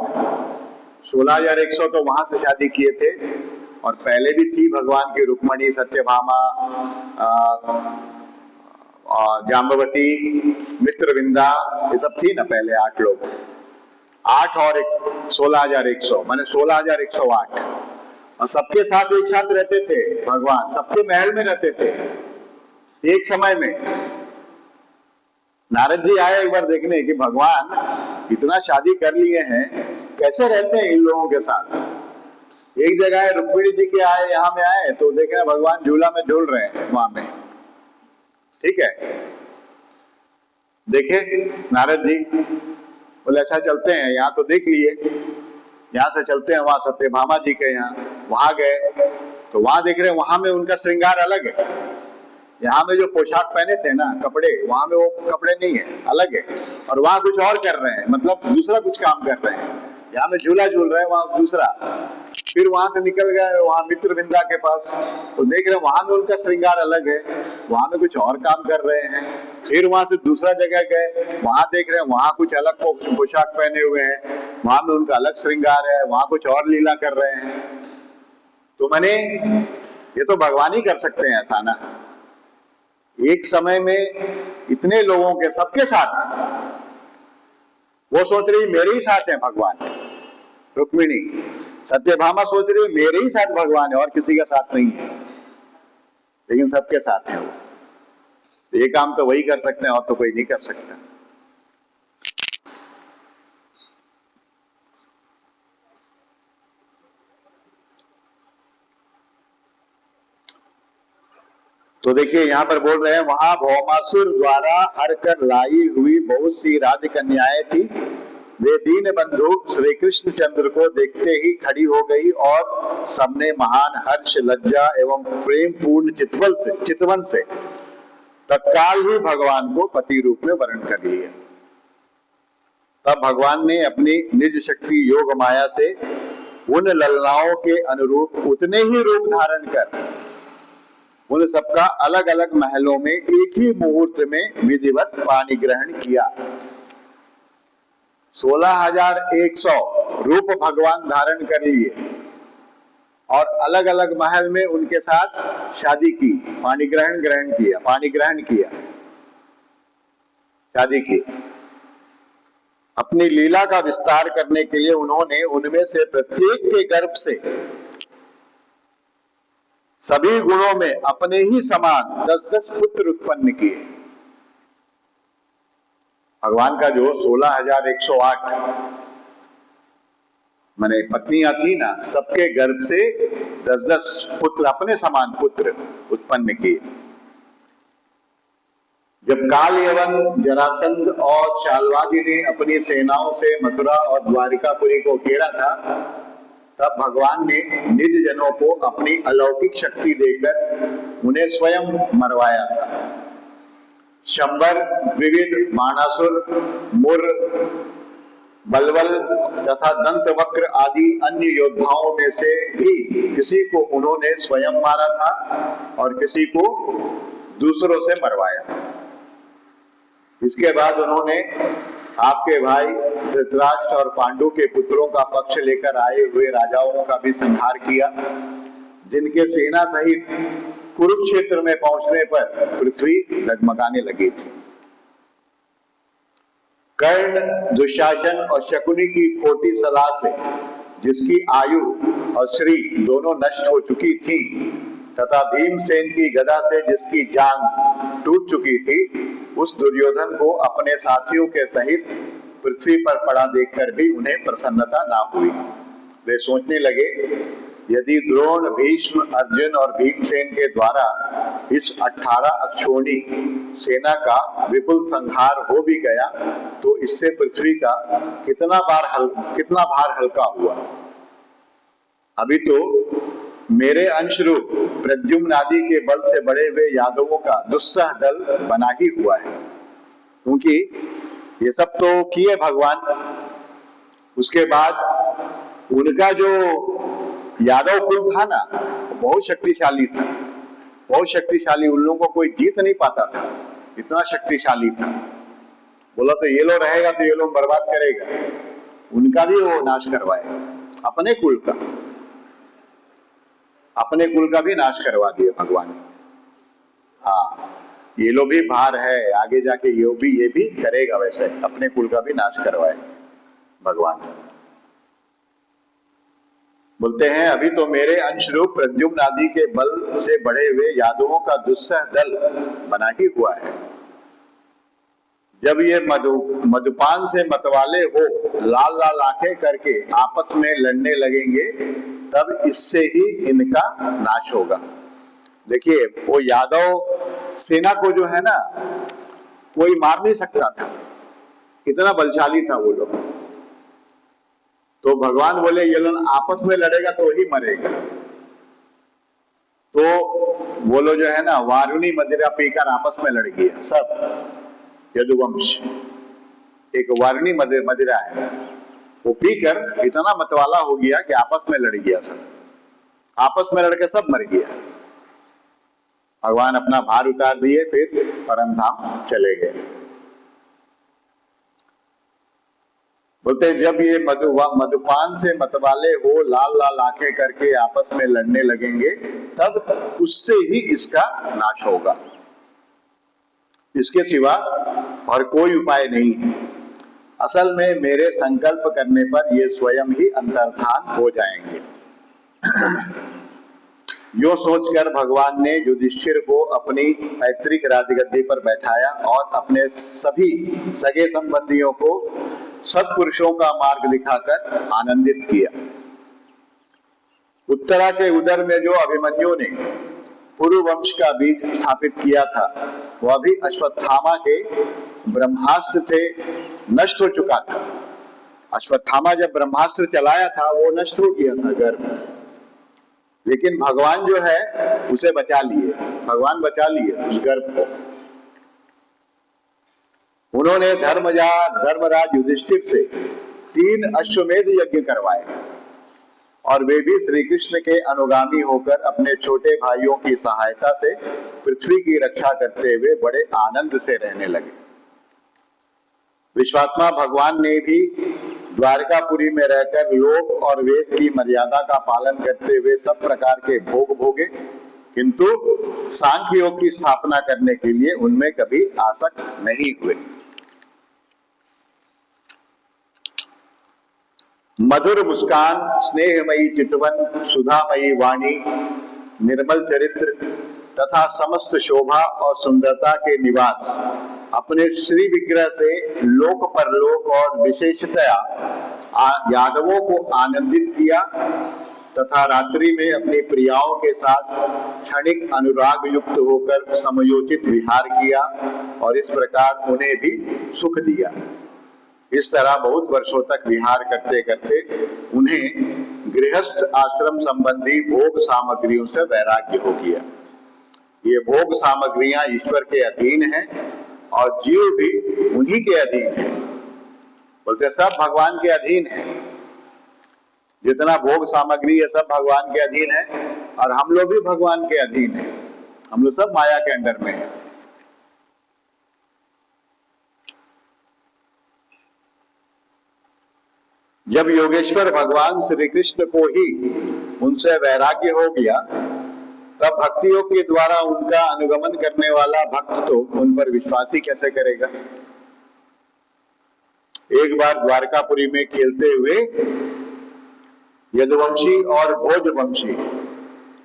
16,100 तो वहां से शादी किए थे, और पहले भी थी भगवान की रुक्मणी, सत्यभामा, जाम्बवती, मित्रविंदा, ये सब थी ना पहले 8 लोग। 8 और 16,100 माने 16,108। और सबके साथ एक साथ रहते थे भगवान, सबके महल में रहते थे एक समय में। नारद जी आए एक बार देखने कि भगवान इतना शादी कर लिए हैं, कैसे रहते हैं इन लोगों के साथ। एक जगह रुक्मिणी जी के आए, यहाँ में आए तो देखे भगवान झूला में झूल रहे हैं वहां में, ठीक है। देखे नारद जी, बोले अच्छा चलते हैं, यहाँ तो देख लिए, यहाँ से चलते हैं वहां सत्यभामा जी के यहाँ। वहां गए तो वहां देख रहे हैं वहां में उनका श्रृंगार अलग है। यहाँ में जो पोशाक पहने थे ना कपड़े, वहां में वो कपड़े नहीं है, अलग है। और वहां कुछ और कर रहे हैं, मतलब दूसरा कुछ काम कर रहे हैं। यहाँ में झूला झूल रहे हैं, वहां दूसरा। फिर वहां से निकल गए वहां मित्रविंदा के पास, तो देख रहे हैं वहां में उनका श्रृंगार अलग है, वहां में कुछ और काम कर रहे हैं। फिर वहां से दूसरा जगह गए, वहां देख रहे हैं वहां कुछ अलग पोशाक पहने हुए हैं, वहां में उनका अलग श्रृंगार है, वहां कुछ और लीला कर रहे हैं। तो मैंने ये तो भगवान ही कर सकते हैं ऐसा ना, एक समय में इतने लोगों के सबके साथ हैं। वो सोच रही मेरे ही साथ है भगवान, रुक्मिणी। सत्यभामा सोच रही मेरे ही साथ भगवान है और किसी का साथ नहीं है, लेकिन सबके साथ है वो। ये काम तो वही कर सकते हैं और तो कोई नहीं कर सकता। तो देखिए यहां पर बोल रहे हैं, वहां भौमासुर द्वारा हर कर लाई हुई बहुत सी राजकन्याएं थी। वे दीन बंधु श्री कृष्ण चंद्र को देखते ही खड़ी हो गई और सबने महान हर्ष, लज्जा एवं प्रेम पूर्ण चितवन से तत्काल ही भगवान को पति रूप में वर्ण कर लिया। तब भगवान ने अपनी निज शक्ति योग माया से उन ललनाओं के अनुरूप उतने ही रूप धारण कर उन सबका अलग अलग महलों में एक ही मुहूर्त में विधिवत पानी ग्रहण किया। 16,100 रूप भगवान धारण कर लिए और अलग अलग महल में उनके साथ शादी की, पानी ग्रहण किया, शादी की। अपनी लीला का विस्तार करने के लिए उन्होंने उनमें से प्रत्येक के गर्भ से सभी गुणों में अपने ही समान 10-10 पुत्र उत्पन्न किए। भगवान का जो 16,108 माने पत्नियां थी ना, सबके गर्भ से 10-10 पुत्र, अपने समान पुत्र उत्पन्न किए। जब काल यवन, जरासंध और शाल्वादी ने अपनी सेनाओं से मथुरा और द्वारिकापुरी को घेरा था, तब भगवान ने निज जनों को अपनी अलौकिक शक्ति देकर उन्हें स्वयं मरवाया था। शंबर, विविध, बाणासुर, मुर, बलवल तथा दंतवक्र आदि अन्य योद्धाओं में से भी किसी को उन्होंने स्वयं मारा था और किसी को दूसरों से मरवाया। इसके बाद उन्होंने आपके भाई धृतराष्ट्र और पांडु के पुत्रों का पक्ष लेकर आए हुए राजाओं का भी संहार किया, जिनके सेना सहित कुरुक्षेत्र में पहुंचने पर पृथ्वी डगमगाने लगी थी। कर्ण, दुशासन और शकुनी की खोटी सलाह से जिसकी आयु और श्री दोनों नष्ट हो चुकी थी तथा भीमसेन की गदा से जिसकी जांग टूट चुकी थी, उस दुर्योधन को अपने साथियों के सहित पृथ्वी पर पड़ा देखकर भी उन्हें प्रसन्नता ना हुई। वे सोचने लगे, यदि द्रोण, भीष्म, अर्जुन और भीमसेन के द्वारा इस 18 अक्षोणी सेना का विपुल संहार हो भी गया तो इससे पृथ्वी का कितना भार हल्का हुआ। अभी तो मेरे अंशरूप प्रद्युम्न आदि के बल से बड़े हुए यादवों का दुस्सह दल बना ही हुआ है, क्योंकि ये सब तो किए भगवान। उसके बाद उनका जो यादव कुल था ना, बहुत शक्तिशाली था, बहुत शक्तिशाली। उन लोगों को कोई जीत नहीं पाता था, इतना शक्तिशाली था। बोला तो ये लो रहेगा तो ये लोग बर्बाद करेगा, उनका भी वो नाश करवाए, अपने कुल का भी नाश करवा दिए भगवान। हाँ, ये लोग भी भार है, आगे जाके ये भी करेगा, वैसे अपने कुल का भी नाश करवाए भगवान। बोलते हैं, अभी तो मेरे अंशरूप प्रद्युम्न आदि के बल से बड़े हुए यादवों का दुस्सह दल बना ही हुआ है, जब ये मधुपान से मतवाले हो लाल लाल आंखें करके आपस में लड़ने लगेंगे, तब इससे ही इनका नाश होगा। देखिए, वो यादव सेना को जो है ना, कोई मार नहीं सकता था, इतना बलशाली था वो लोग। तो भगवान बोले ये लोग आपस में लड़ेगा तो ही मरेगा। तो वो लोग जो है ना, वारुणी मदिरा पीकर आपस में लड़ गया सब। यदुवंश एक वारुणी मदिरा है, वो पीकर इतना मतवाला हो गया कि आपस में लड़ गया सब, आपस में लड़के सब मर गया। भगवान अपना भार उतार दिए, फिर परम धाम चले गए। बोलते जब ये मधुपान से मतवाले हो लाल लाल आंखें करके आपस में लड़ने लगेंगे, तब उससे ही इसका नाश होगा, इसके सिवा और कोई उपाय नहीं है। असल में मेरे संकल्प करने पर ये स्वयं ही अंतर्धान हो जाएंगे। यो सोचकर भगवान ने युधिष्ठिर को अपनी पैतृक राजगद्दी पर बैठाया और अपने सभी सगे संबंधियों को सत्पुरुषों का मार्ग दिखाकर आनंदित किया। उत्तरा के उदर में जो अभिमन्यु ने पुरु वंश का बीज स्थापित किया था, वह भी अश्वत्थामा के ब्रह्मास्त्र से नष्ट हो चुका था। अश्वत्थामा जब ब्रह्मास्त्र चलाया था, वो नष्ट हो गया था गर्भ, लेकिन भगवान जो है उसे बचा लिए, भगवान बचा लिए उस गर्भ को। उन्होंने धर्मराज युधिष्ठिर से 3 अश्वमेध यज्ञ करवाए और वे भी श्री कृष्ण के अनुगामी होकर अपने छोटे भाइयों की सहायता से पृथ्वी की रक्षा करते हुए बड़े आनंद से रहने लगे। विश्वात्मा भगवान ने भी द्वारकापुरी में रहकर लोक और वेद की मर्यादा का पालन करते हुए सब प्रकार के भोग भोगे, किंतु सांख्य योग की स्थापना करने के लिए उनमें कभी आसक्त नहीं हुए। मधुर मुस्कान, स्नेहमयी चितवन, सुधामयी वाणी, निर्मल चरित्र तथा समस्त शोभा और सुंदरता के निवास अपने श्री विग्रह से लोक परलोक और विशेषतया यादवों को आनंदित किया तथा रात्रि में अपनी प्रियाओं के साथ क्षणिक अनुराग युक्त होकर समयोचित विहार किया और इस प्रकार उन्हें भी सुख दिया। इस तरह बहुत वर्षों तक विहार करते करते उन्हें गृहस्थ आश्रम संबंधी भोग सामग्रियों से वैराग्य हो गया। ये भोग सामग्रियां ईश्वर के अधीन हैं और जीव भी उन्हीं के अधीन है। बोलते सब भगवान के अधीन है, जितना भोग सामग्री है सब भगवान के अधीन है और हम लोग भी भगवान के अधीन है, हम लोग सब माया के अंडर में है। जब योगेश्वर भगवान श्री कृष्ण को ही उनसे वैराग्य हो गया, तब भक्ति योग के द्वारा उनका अनुगमन करने वाला भक्त तो उन पर विश्वास ही कैसे करेगा। एक बार द्वारकापुरी में खेलते हुए यदुवंशी और भोजवंशी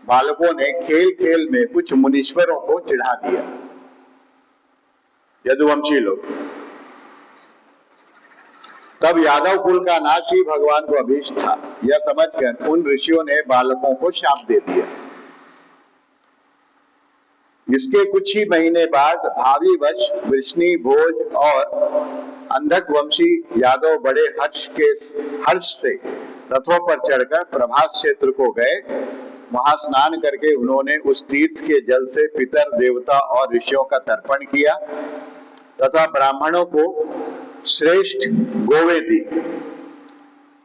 बालकों ने खेल खेल में कुछ मुनीश्वरों को चिढ़ा दिया। यदुवंशी लोग, तब यादव कुल का नाश ही भगवान को अभीष्ट था, यह समझकर उन ऋषियों ने बालकों को शाप दे दिया। इसके कुछ ही महीने बाद भावी वश वृष्णि, भोज और अंधक वंशी यादव बड़े हर्ष से रथों पर चढ़कर प्रभास क्षेत्र को गए। वहां स्नान करके उन्होंने उस तीर्थ के जल से पितर, देवता और ऋषियों का तर्पण किया तथा ब्राह्मणों को श्रेष्ठ गोवे दी।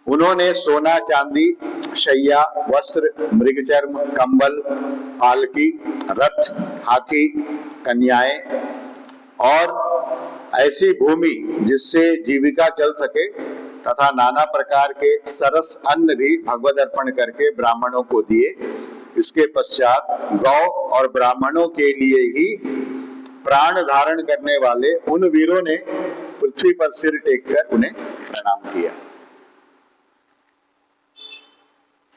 उन्होंने सोना, चांदी, शैया, वस्त्र, मृगचर्म, कंबल, पालकी, रथ, हाथी, कन्याएं और ऐसी भूमि जिससे जीविका चल सके तथा नाना प्रकार के सरस अन्न भी भगवद अर्पण करके ब्राह्मणों को दिए। इसके पश्चात गौ और ब्राह्मणों के लिए ही प्राण धारण करने वाले उन वीरों ने पृथ्वी पर सिर टेककर उन्हें प्रणाम किया।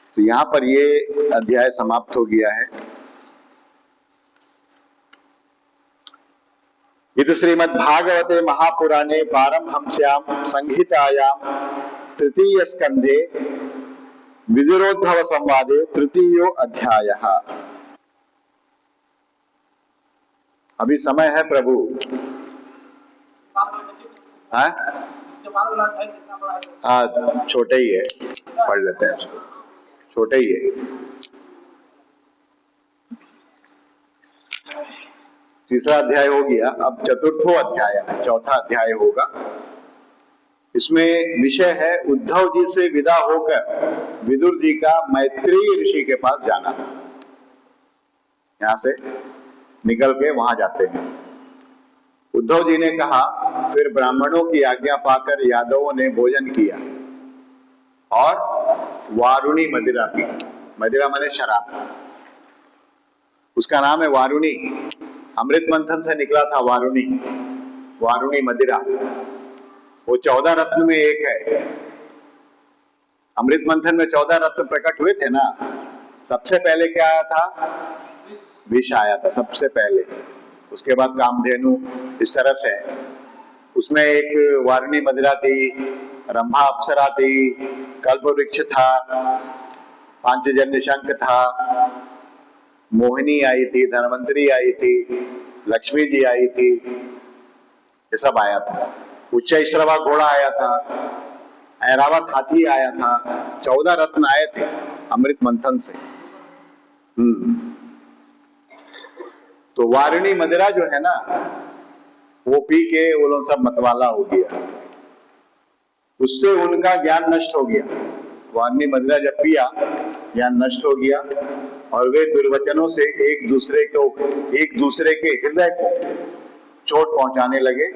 तो यहाँ पर ये अध्याय समाप्त हो गया है। इति श्रीमद्भागवते महापुराणे पारमहंस्यां संहितायां तृतीय स्कंधे विदुरोद्धव संवादे तृतीयो अध्यायः। अभी समय है प्रभु। छोटे ही है, पढ़ लेते हैं इसको, छोटे ही है। तीसरा अध्याय हो गया, अब चतुर्थो अध्याय है, चौथा अध्याय होगा। इसमें विषय है उद्धव जी से विदा होकर विदुर जी का मैत्रेय ऋषि के पास जाना। यहां से निकल के वहां जाते हैं। उद्धव जी ने कहा, फिर ब्राह्मणों की आज्ञा पाकर यादवों ने भोजन किया और वारुणी मदिरा पी। मदिरा माने शराब, उसका नाम है वारुणी। अमृत मंथन से निकला था वारुणी, वारुणी मदिरा। वो 14 रत्न में एक है। अमृत मंथन में 14 रत्न प्रकट हुए थे ना। सबसे पहले क्या आया था? विष आया था सबसे पहले, उसके बाद कामधेनु, इस तरह से। उसमें एक वारुणी मदिरा थी, रंभा अप्सरा थी, कल्पवृक्ष था, पांचजन्य शंख था, मोहिनी आई थी, धनवंतरी आई थी, लक्ष्मी जी आई थी, ये सब आया था। उच्चैश्रवा घोड़ा आया था, ऐरावत हाथी आया था। 14 रत्न आए थे अमृत मंथन से। तो वारुणी मदिरा जो है ना, वो पी के वो लोग सब मतवाला हो गया, उससे उनका ज्ञान नष्ट हो गया। वारुणी मदिरा जब पिया, ज्ञान नष्ट हो गया और वे दुर्वचनों से एक दूसरे के हृदय को चोट पहुंचाने लगे।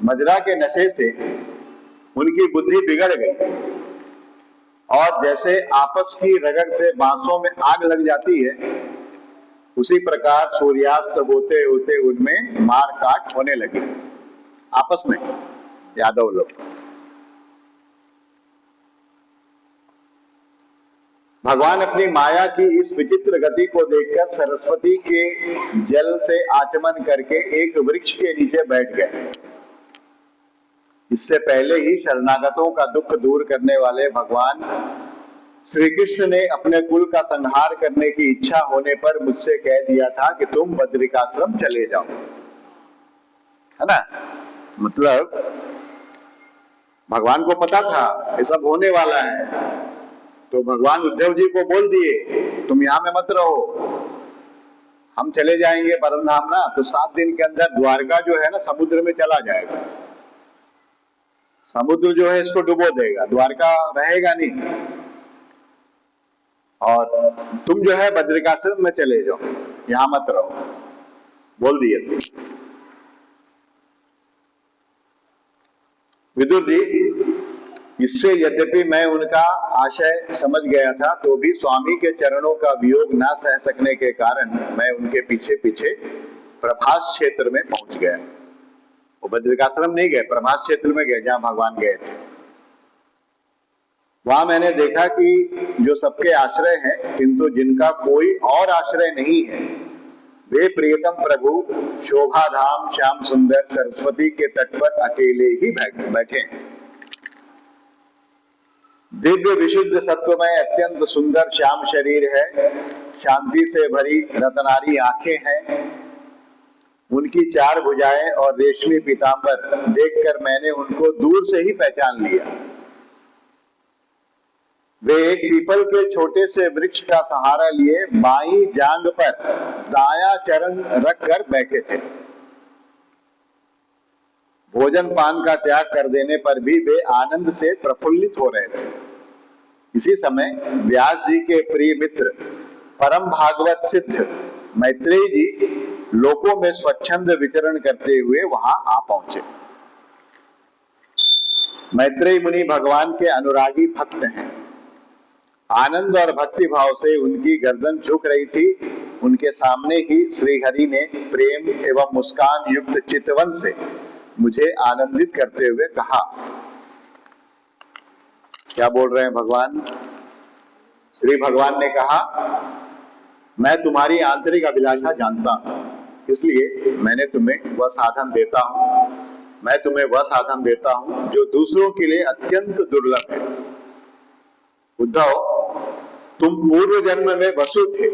मदिरा के नशे से उनकी बुद्धि बिगड़ गई और जैसे आपस की रगड़ से बांसों में आग लग जाती है, उसी प्रकार सूर्यास्त होते होते उनमें मार काट होने लगी आपस में, यादव लोग। भगवान अपनी माया की इस विचित्र गति को देखकर सरस्वती के जल से आचमन करके एक वृक्ष के नीचे बैठ गए। इससे पहले ही शरणागतों का दुख दूर करने वाले भगवान श्री कृष्ण ने अपने कुल का संहार करने की इच्छा होने पर मुझसे कह दिया था कि तुम बद्रिकाश्रम चले जाओ, है ना। मतलब भगवान को पता था ये सब होने वाला है, तो भगवान उद्धव जी को बोल दिए तुम यहां में मत रहो, हम चले जाएंगे परमधाम ना। तो 7 दिन के अंदर द्वारका जो है ना समुद्र में चला जाएगा। समुद्र जो है इसको डुबो देगा, द्वारका रहेगा नहीं। और तुम जो है बद्रिकाश्रम में चले जाओ, यहां मत रहो, बोल दिए थे। विदुर जी, इससे यद्यपि मैं उनका आशय समझ गया था, तो भी स्वामी के चरणों का वियोग ना सह सकने के कारण मैं उनके पीछे पीछे प्रभास क्षेत्र में पहुंच गया। वो बद्रिकाश्रम नहीं गए, प्रभास क्षेत्र में गए जहां भगवान गए थे। वहां मैंने देखा कि जो सबके आश्रय हैं, किंतु जिनका कोई और आश्रय नहीं है, वे प्रियतम प्रभु शोभाधाम श्याम सुंदर सरस्वती के तट पर अकेले ही बैठे हैं। दिव्य विशुद्ध सत्वमय अत्यंत सुंदर श्याम शरीर है, शांति से भरी रत्नारी आंखें हैं, उनकी 4 भुजाएं और रेशमी पीतांबर देखकर मैंने उनको दूर से ही पहचान लिया। वे एक पीपल के छोटे से वृक्ष का सहारा लिए बाईं जांग पर दाया चरण रखकर बैठे थे। भोजन पान का त्याग कर देने पर भी वे आनंद से प्रफुल्लित हो रहे थे। इसी समय व्यास जी के प्रिय मित्र परम भागवत सिद्ध मैत्रेय जी लोकों में स्वच्छंद विचरण करते हुए वहां आ पहुंचे। मैत्रेय मुनि भगवान के अनुरागी भक्त हैं। आनंद और भक्ति भाव से उनकी गर्दन झुक रही थी। उनके सामने ही श्री हरि ने प्रेम एवं मुस्कान युक्त चितवन से मुझे आनंदित करते हुए कहा। क्या बोल रहे हैं भगवान? श्री भगवान ने कहा, मैं तुम्हारी आंतरिक अभिलाषा जानता हूं। इसलिए मैंने तुम्हें वह साधन देता हूं, मैं तुम्हें वह साधन देता हूं जो दूसरों के लिए अत्यंत दुर्लभ है। उद्धव, तुम पूर्व जन्म में वसु थे।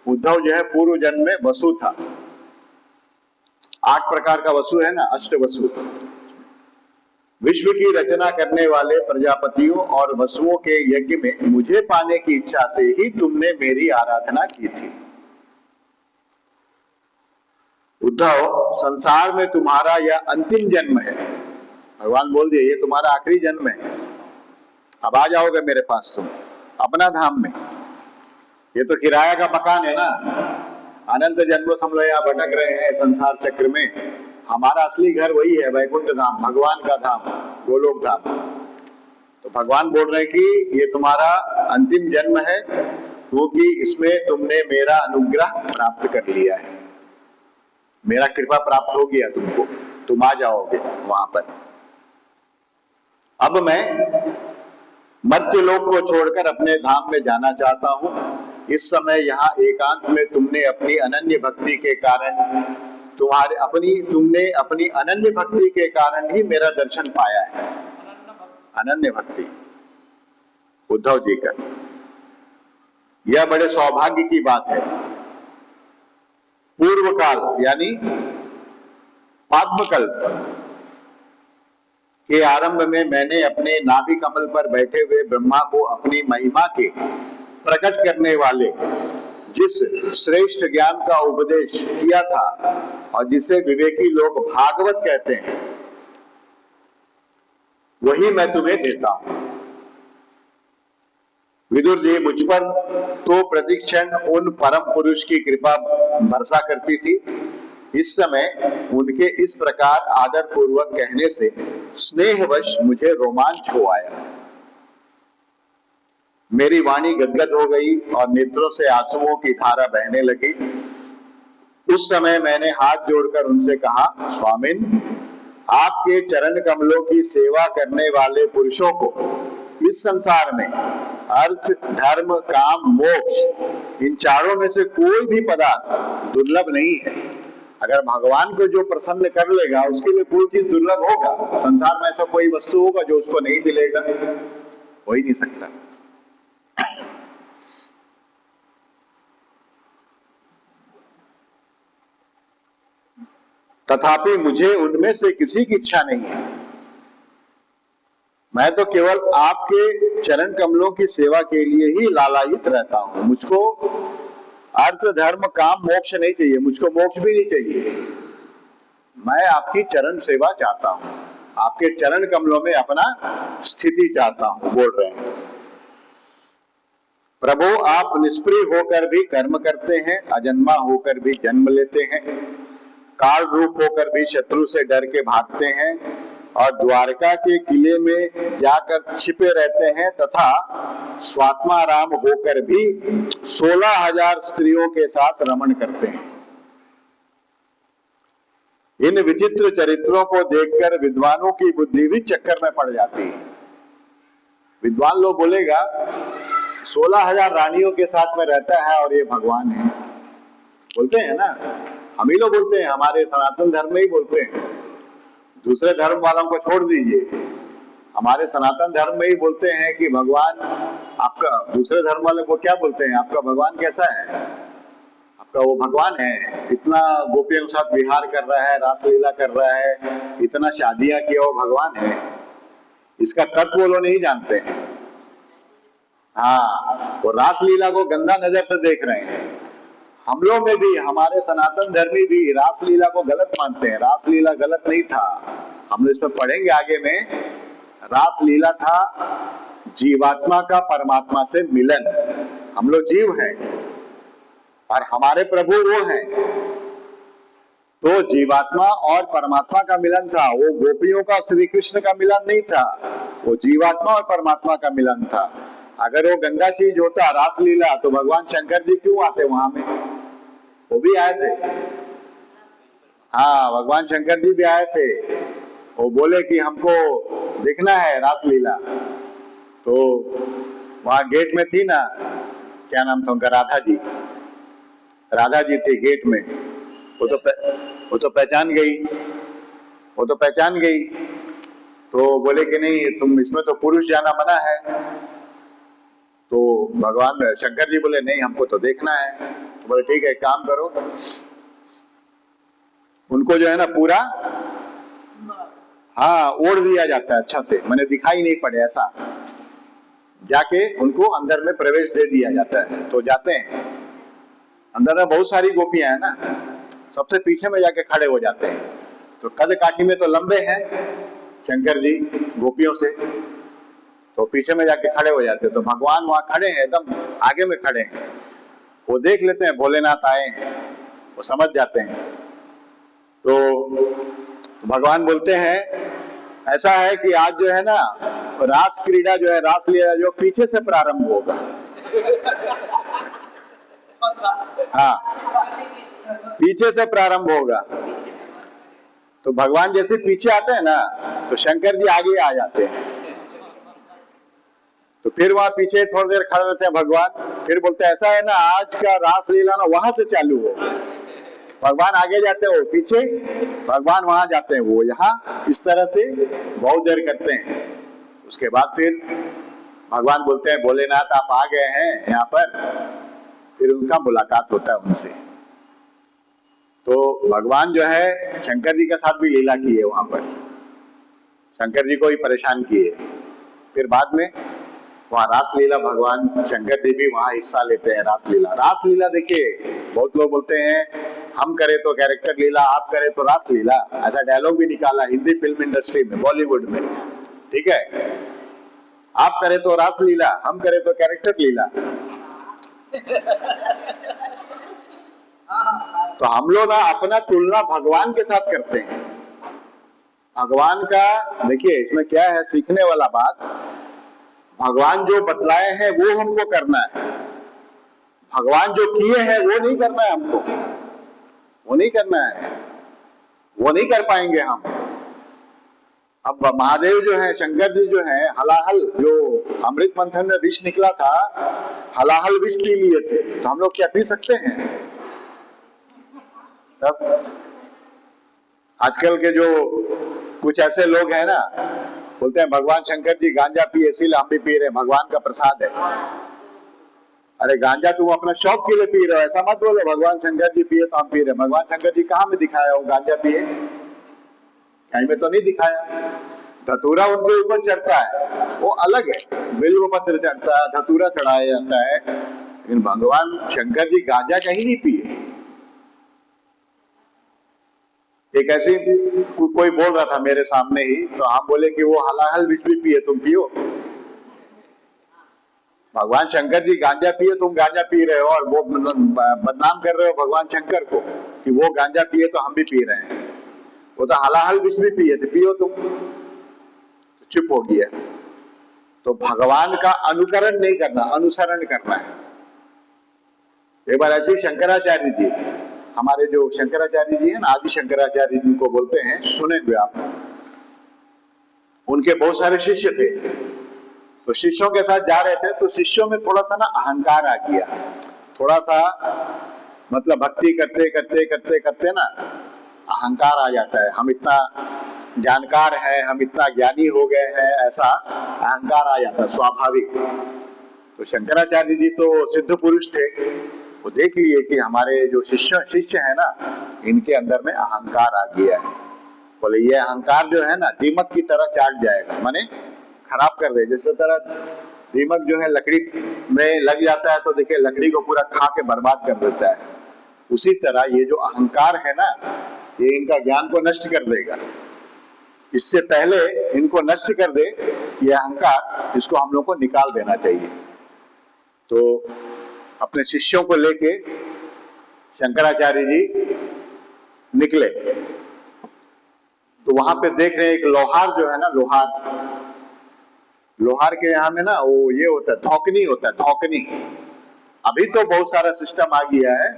उद्धव जो है पूर्व जन्म में वसु था। 8 प्रकार का वसु है ना, अष्ट वसु। विश्व की रचना करने वाले प्रजापतियों और वसुओं के यज्ञ में मुझे पाने की इच्छा से ही तुमने मेरी आराधना की थी। उद्धव, संसार में तुम्हारा यह अंतिम जन्म है। भगवान बोल दिए ये तुम्हारा आखिरी जन्म है, अब आ जाओगे मेरे पास तुम अपना धाम में। ये तो किराया का मकान है ना, अनंत जन्मों से हम लोग यहाँ भटक रहे हैं संसार चक्र में। हमारा असली घर वही है, वैकुंठ धाम, भगवान का धाम, गोलोक धाम। तो भगवान बोल रहे हैं कि ये तुम्हारा अंतिम जन्म है, क्योंकि इसमें तुमने मेरा अनुग्रह प्राप्त कर लिया है, मेरा कृपा प्राप्त हो गया तुमको, तुम आ जाओगे वहां पर। अब मैं मर्त्य लोक को छोड़कर अपने धाम में जाना चाहता हूं। इस समय यहाँ एकांत में तुमने अपनी अनन्य भक्ति के कारण तुमने अपनी अनन्य भक्ति के कारण ही मेरा दर्शन पाया है। अनन्य भक्ति उद्धव जी का यह बड़े सौभाग्य की बात है। पूर्व काल यानी पाद्मकल्प के आरंभ में मैंने अपने नाभि कमल पर बैठे हुए ब्रह्मा को अपनी महिमा के प्रकट करने वाले जिस श्रेष्ठ ज्ञान का उपदेश किया था और जिसे विवेकी लोग भागवत कहते हैं, वही मैं तुम्हें देता हूं। विदुर जी, मुझ पर तो प्रतिक्षण उन परम पुरुष की कृपा भरसा करती थी। इस समय उनके इस प्रकार आदर पूर्वक कहने से स्नेहवश मुझे रोमांच हो आया। मेरी वाणी गदगद हो गई और नेत्रों से आंसुओं की धारा बहने लगी। उस समय मैंने हाथ जोड़कर उनसे कहा, स्वामिन, आपके चरण कमलों की सेवा करने वाले पुरुषों को इस संसार में अर्थ, धर्म, काम, मोक्ष इन चारों में से कोई भी पदार्थ दुर्लभ नहीं है। अगर भगवान को जो प्रसन्न कर लेगा उसके लिए कोई चीज दुर्लभ होगा? संसार में ऐसा कोई वस्तु होगा जो उसको नहीं मिलेगा? हो ही नहीं सकता। तथापि मुझे उनमें से किसी की इच्छा नहीं है। मैं तो केवल आपके चरण कमलों की सेवा के लिए ही लालायित रहता हूं। मुझको अर्थ, धर्म, काम, मोक्ष नहीं चाहिए, मुझको मोक्ष भी नहीं चाहिए। मैं आपकी चरण सेवा चाहता हूं, आपके चरण कमलों में अपना स्थिति चाहता हूं, बोल रहे हैं। प्रभु, आप निष्प्रिय होकर भी कर्म करते हैं, अजन्मा होकर भी जन्म लेते हैं, काल रूप होकर भी शत्रु से डर के भागते हैं और द्वारका के किले में जाकर छिपे रहते हैं तथा स्वात्माराम होकर भी 16,000 स्त्रियों के साथ रमण करते हैं। इन विचित्र चरित्रों को देखकर विद्वानों की बुद्धि भी चक्कर में पड़ जाती है। विद्वान लोग बोलेगा 16,000 रानियों के साथ में रहता है और ये भगवान है, बोलते हैं ना, हम ही लोग बोलते हैं, हमारे सनातन धर्म में ही बोलते हैं। दूसरे धर्म वालों को छोड़ दीजिए, हमारे सनातन धर्म में ही बोलते हैं कि भगवान आपका, दूसरे धर्म वाले को क्या बोलते हैं, आपका भगवान कैसा है? आपका वो भगवान है, इतना गोपियों के साथ विहार कर रहा है, रासलीला कर रहा है, इतना शादियां किया, वो भगवान है। इसका तत्व वो लोग नहीं जानते हैं। हाँ, वो रासलीला को गंदा नजर से देख रहे हैं। हम लोग में भी, हमारे सनातन धर्मी भी रासलीला को गलत मानते हैं। रासलीला गलत नहीं था, हम लोग इसमें पढ़ेंगे आगे में। रासलीला था जीवात्मा का परमात्मा से मिलन। हम लोग जीव हैं और हमारे प्रभु वो हैं, तो जीवात्मा और परमात्मा का मिलन था। वो गोपियों का श्री कृष्ण का मिलन नहीं था, वो जीवात्मा और परमात्मा का मिलन था। अगर वो गंदा चीज होता रासलीला, तो भगवान शंकर जी क्यों आते वहां में? वो भी आए थे। हाँ, भगवान शंकर जी भी आए थे। वो बोले कि हमको देखना है रासलीला, तो वहां गेट में थी ना, क्या नाम था उनका, राधा जी। राधा जी थी गेट में। वो तो पहचान गई, वो तो पहचान गई। तो बोले कि नहीं, तुम इसमें तो पुरुष जाना मना है। तो भगवान शंकर जी बोले नहीं, हमको तो देखना है। तो बोले ठीक है, काम करो, उनको जो है ना पूरा हाँ ओढ़ दिया जाता है अच्छा से, मैंने दिखाई नहीं पड़े ऐसा, जाके उनको अंदर में प्रवेश दे दिया जाता है। तो जाते हैं अंदर में, बहुत सारी गोपियां हैं ना, सबसे पीछे में जाके खड़े हो जाते हैं। तो कद काठी में तो लंबे हैं शंकर जी गोपियों से, तो पीछे में जाके खड़े हो जाते हैं। तो भगवान वहां खड़े हैं, एकदम आगे में खड़े हैं। वो देख लेते हैं भोलेनाथ आए हैं, वो समझ जाते हैं। तो भगवान बोलते हैं ऐसा है कि आज जो है ना रास क्रीड़ा जो है, रास लीला जो पीछे से प्रारंभ होगा। हाँ, पीछे से प्रारंभ होगा। तो भगवान जैसे पीछे आते हैं ना, तो शंकर जी आगे आ जाते हैं। तो फिर वहां पीछे थोड़ी देर खड़े रहते हैं भगवान, फिर बोलते हैं ऐसा है ना आज का रास लीला ना वहां से चालू हो। भगवान आगे जाते हैं, वो पीछे, भगवान वहां जाते हैं, वो यहाँ, इस तरह से बहुत देर करते हैं। उसके बाद फिर भगवान बोलते हैं भोलेनाथ आप आ गए हैं यहाँ पर, फिर उनका मुलाकात होता है उनसे। तो भगवान जो है शंकर जी के साथ भी लीला की है वहां पर, शंकर जी को ही परेशान किए। फिर बाद में वहां रासलीला, भगवान शंकर जी भी वहां हिस्सा लेते हैं रासलीला। रासलीला देखिए, बहुत लोग बोलते हैं हम करें तो कैरेक्टर लीला, आप करें तो रासलीला, ऐसा डायलॉग भी निकाला हिंदी फिल्म इंडस्ट्री में, बॉलीवुड में, ठीक है। आप करें तो रासलीला, हम करें तो कैरेक्टर लीला। तो हम लोग ना अपना तुलना भगवान के साथ करते हैं। भगवान का देखिए इसमें क्या है सीखने वाला बात, भगवान जो बतलाए हैं वो हमको करना है, भगवान जो किए हैं वो नहीं करना है हमको, वो नहीं करना है, वो नहीं कर पाएंगे हम। अब महादेव जो है, शंकर जी जो है, हलाहल जो अमृत मंथन में विष निकला था, हलाहल विष पी लिए थे, तो हम लोग क्या पी सकते हैं? तब आजकल के जो कुछ ऐसे लोग हैं ना, बोलते हैं भगवान शंकर जी गांजा पिए इसलिए हम भी पी रहे हैं, भगवान का प्रसाद है। अरे गांजा तुम अपना शौक के लिए पी रहे हो, ऐसा मत बोलो भगवान शंकर जी पिए तो हम पी रहे हैं। भगवान शंकर जी कहाँ में दिखाया हो गांजा पिए? कहीं में तो नहीं दिखाया। धतूरा उनके ऊपर चढ़ता है वो अलग है, बिल्व पत्र चढ़ता है, धतूरा चढ़ाया जाता है, लेकिन भगवान शंकर जी गांजा कहीं नहीं पिए। एक ऐसी कोई बोल रहा था मेरे सामने ही, तो आप बोले कि वो हलाहल विष भी पिए, तुम पियो। भगवान शंकर जी गांजा पिए, तुम गांजा पी रहे हो, और वो बदनाम कर रहे हो भगवान शंकर को कि वो गांजा पिए तो हम भी पी रहे हैं। वो तो हलाहल विष भी पिए थे, पियो तुम। तो चुप हो गया। तो भगवान का अनुकरण नहीं करना, अनुसरण करना है। एक बार ऐसे ही शंकराचार्य जी, हमारे जो शंकराचार्य जी है ना, आदि शंकराचार्य जी को बोलते हैं, सुनेंगे आप, उनके बहुत सारे शिष्य थे। तो शिष्यों के साथ जा रहे थे, तो शिष्यों में थोड़ा सा ना अहंकार आ गया, थोड़ा सा मतलब भक्ति करते करते करते करते ना अहंकार आ जाता है, हम इतना जानकार है, हम इतना ज्ञानी हो गए हैं, ऐसा अहंकार आ जाता है स्वाभाविक। तो शंकराचार्य जी तो सिद्ध पुरुष थे, वो देख लिए कि हमारे जो शिष्य है ना, इनके अंदर में अहंकार आ गया है। बोले ये अहंकार जो है ना दीमक की तरह चाट जाएगा, माने खराब कर दे। जैसे तरह दीमक जो है लकड़ी में लग जाता है तो देखिए लकड़ी को पूरा खा के बर्बाद कर देता है, उसी तरह ये जो अहंकार है ना, ये इनका ज्ञान को नष्ट कर देगा। इससे पहले इनको नष्ट कर दे ये अहंकार, इसको हम लोग को निकाल देना चाहिए। तो अपने शिष्यों को लेके शंकराचार्य जी निकले। तो वहां पे देख रहे हैं एक लोहार जो है ना, लोहार के यहाँ में ना वो ये होता है धौकनी होता है, धौकनी। अभी तो बहुत सारा सिस्टम आ गया है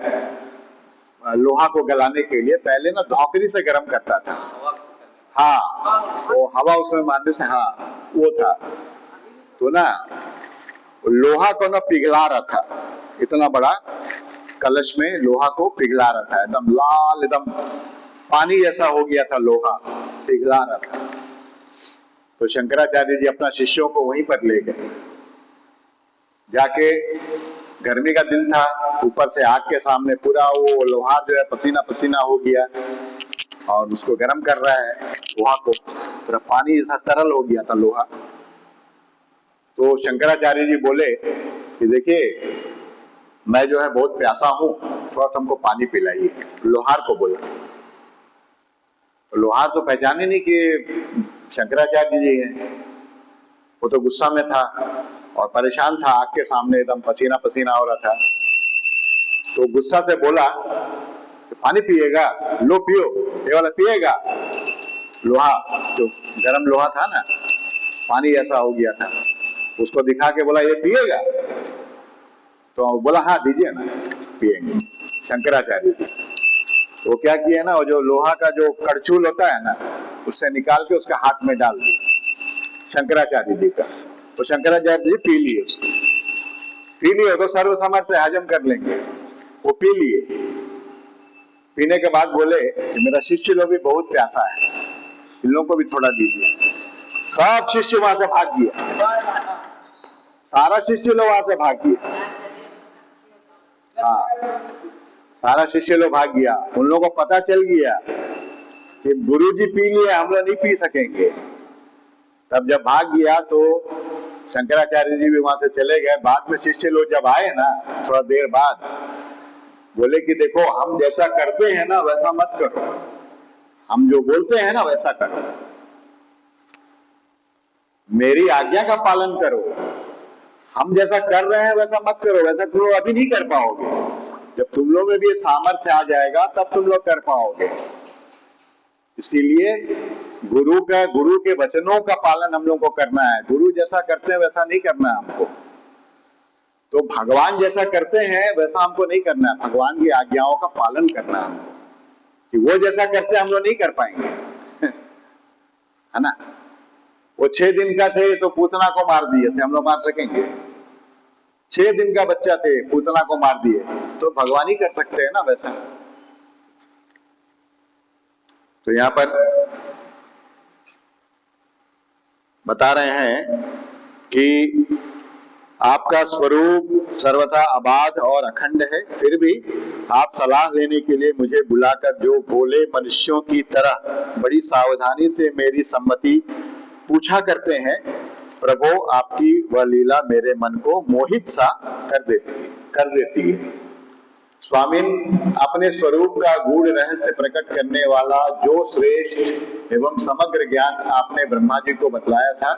लोहा को गलाने के लिए, पहले ना धौकनी से गर्म करता था। हाँ, वो हवा उसमें मारने से, हाँ वो था। तो ना लोहा को ना पिघला रहा था, इतना बड़ा कलश में लोहा को पिघला रहा था, एकदम लाल, एकदम पानी जैसा हो गया था, लोहा पिघला रहा था। तो शंकराचार्य जी अपना शिष्यों को वहीं पर ले गए, जाके गर्मी का दिन था, ऊपर से आग के सामने पूरा वो लोहा जो है पसीना पसीना हो गया और उसको गर्म कर रहा है लोहा को, पूरा पानी जैसा तरल हो गया था लोहा। तो शंकराचार्य जी बोले कि देखिए मैं जो है बहुत प्यासा हूं, थोड़ा सा हमको पानी पिलाइए। लोहार को बोला। तो लोहार तो पहचाने नहीं कि शंकराचार्य जी हैं, वो तो गुस्सा में था और परेशान था, आग के सामने एकदम पसीना पसीना हो रहा था। तो गुस्सा से बोला कि पानी पिएगा, लो पियो, ये वाला पिएगा। लोहा जो गरम लोहा था ना, पानी ऐसा हो गया था, उसको दिखा के बोला ये पिएगा। तो बोला हाँ दीजिए ना, पिएंगे। शंकराचार्य जी वो क्या किया ना, वो जो लोहा का जो कड़छुल होता है ना, उससे निकाल के उसका हाथ में डाल दिया शंकराचार्य जी का। तो शंकराचार्य जी पी लिए उसको, पी लिए तो सर्व सामर्थ्य हजम कर लेंगे, वो पी लिए। पीने के बाद बोले कि मेरा शिष्य लोग भी बहुत प्यासा है, इन लोगों को भी थोड़ा दीजिए। सब शिष्य वहां से भाग गया, सारा शिष्य लोग वहां से भाग गया। हाँ, सारा शिष्य लोग भाग गया। उन लोगों को पता चल गया कि गुरुजी पी लिए, हम लोग नहीं पी सकेंगे। तब जब भाग गया तो शंकराचार्य जी भी वहां से चले गए। बाद में शिष्य लोग जब आए ना, थोड़ा देर बाद, बोले कि देखो हम जैसा करते हैं ना वैसा मत करो, हम जो बोलते हैं ना वैसा करो, मेरी आज्ञा का पालन करो। हम जैसा कर रहे हैं वैसा मत करो, वैसा तुम लोग अभी नहीं कर पाओगे। जब तुम लोग में भी ये सामर्थ्य आ जाएगा तब तुम लोग कर पाओगे। इसीलिए गुरु के वचनों का पालन हम लोग को करना है। गुरु जैसा करते हैं वैसा नहीं करना है हमको। तो भगवान जैसा करते हैं वैसा हमको नहीं करना है, भगवान की आज्ञाओं का पालन करना है हमको। कि वो जैसा करते हम लोग नहीं कर पाएंगे है ना। वो 6 दिन का थे तो पूतना को मार दिए थे, हम लोग मार सकेंगे? 6 दिन का बच्चा थे, पूतना को मार दिए, तो भगवान ही कर सकते हैं ना वैसा। तो यहां पर बता रहे हैं कि आपका स्वरूप सर्वथा अबाध और अखंड है, फिर भी आप सलाह लेने के लिए मुझे बुलाकर जो भोले मनुष्यों की तरह बड़ी सावधानी से मेरी सम्मति पूछा करते हैं, प्रभु आपकी वह लीला मेरे मन को मोहित सा कर देती है। स्वामिन, अपने स्वरूप का गूढ़ रहस्य प्रकट करने वाला जो श्रेष्ठ एवं समग्र ज्ञान आपने ब्रह्मा जी को बतलाया था,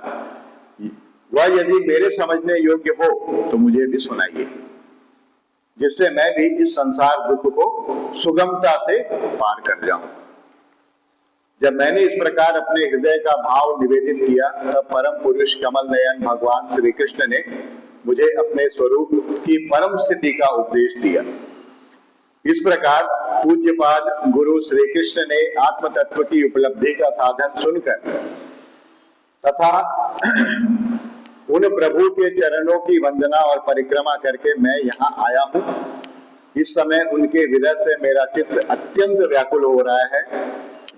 वह यदि मेरे समझने योग्य हो तो मुझे भी सुनाइए, जिससे मैं भी इस संसार दुख को सुगमता से पार कर जाऊं। जब मैंने इस प्रकार अपने हृदय का भाव निवेदित किया, तब परम पुरुष कमल नयन भगवान श्री कृष्ण ने मुझे अपने स्वरूप की परम स्थिति का उपदेश दिया। इस प्रकार पूज्यपाद गुरु श्री कृष्ण ने आत्म तत्व की उपलब्धि का साधन सुनकर तथा उन प्रभु के चरणों की वंदना और परिक्रमा करके मैं यहाँ आया हूँ। इस समय उनके विरह से मेरा चित्त अत्यंत व्याकुल हो रहा है।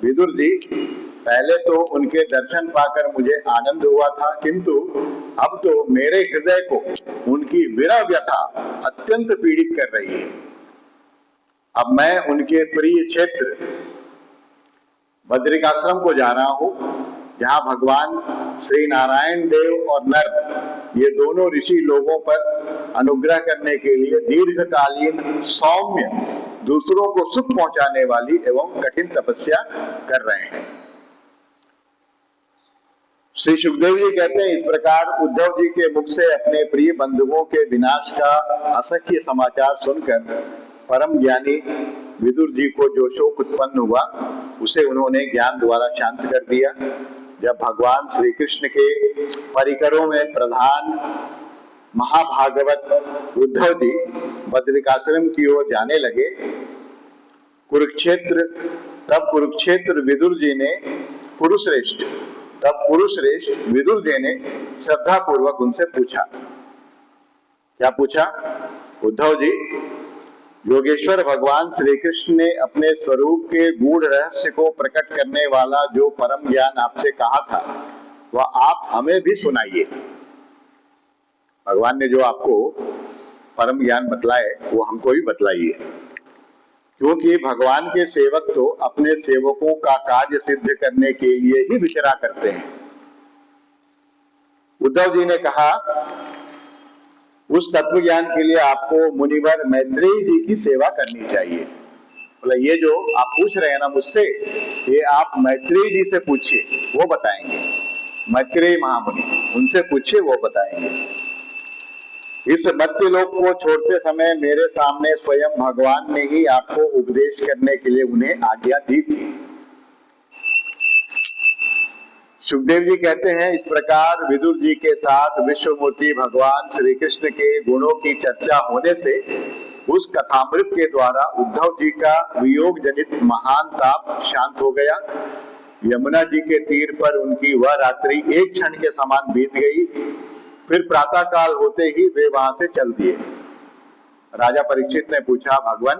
विदुर जी, पहले तो उनके दर्शन पाकर मुझे आनंद हुआ था, किंतु अब तो मेरे हृदय को उनकी विरह व्यथा अत्यंत पीड़ित कर रही है। अब मैं उनके प्रिय क्षेत्र बद्रिकाश्रम को जा रहा हूँ, जहाँ भगवान श्री नारायण देव और नर ये दोनों ऋषि लोगों पर अनुग्रह करने के लिए दीर्घकालीन सौम्य दूसरों को सुख पहुंचाने वाली एवं कठिन तपस्या कर रहे हैं। श्री सुखदेव जी कहते हैं, इस प्रकार उद्धव जी के मुख से अपने प्रिय बंधुओं के विनाश का असह्य समाचार सुनकर परम ज्ञानी विदुर जी को जो शोक उत्पन्न हुआ, उसे उन्होंने ज्ञान द्वारा शांत कर दिया। जब भगवान श्री कृष्ण के परिकरों में प्रधान महाभागवत उद्धव जी बद्रिकाश्रम की ओर जाने लगे, कुरुक्षेत्र विदुर जी ने पुरुषश्रेष्ठ विदुर जी ने श्रद्धा पूर्वक उनसे पूछा। क्या पूछा? उद्धव जी, योगेश्वर भगवान श्री कृष्ण ने अपने स्वरूप के गूढ़ रहस्य को प्रकट करने वाला जो परम ज्ञान आपसे कहा था वह आप हमें भी सुनाइए। भगवान ने जो आपको परम ज्ञान बतलाए वो हमको भी बतलाइए, क्योंकि भगवान के सेवक तो अपने सेवकों का कार्य सिद्ध करने के लिए ही विचरा करते हैं। उद्धव जी ने कहा, उस तत्व ज्ञान के लिए आपको मुनिवर मैत्रेयी जी की सेवा करनी चाहिए। बोला, ये जो आप पूछ रहे हैं ना मुझसे, ये आप मैत्रेयी जी से पूछिए, वो बताएंगे। मैत्रेयी महामुनि, उनसे पूछिए, वो बताएंगे। इस मर्त्य लोक को छोड़ते समय मेरे सामने स्वयं भगवान ने ही आपको उपदेश करने के लिए उन्हें आज्ञा दी थी। सुखदेव जी कहते हैं, इस प्रकार विदुर जी के साथ विश्वमूर्ति भगवान श्री कृष्ण के गुणों की चर्चा होने से उस कथामृत के द्वारा उद्धव जी का वियोग जनित महान ताप शांत हो गया। यमुना जी के तीर पर उनकी वह रात्रि एक क्षण के समान बीत गई। फिर प्रातः काल होते ही वे वहां से चल दिए। राजा परीक्षित ने पूछा, भगवान,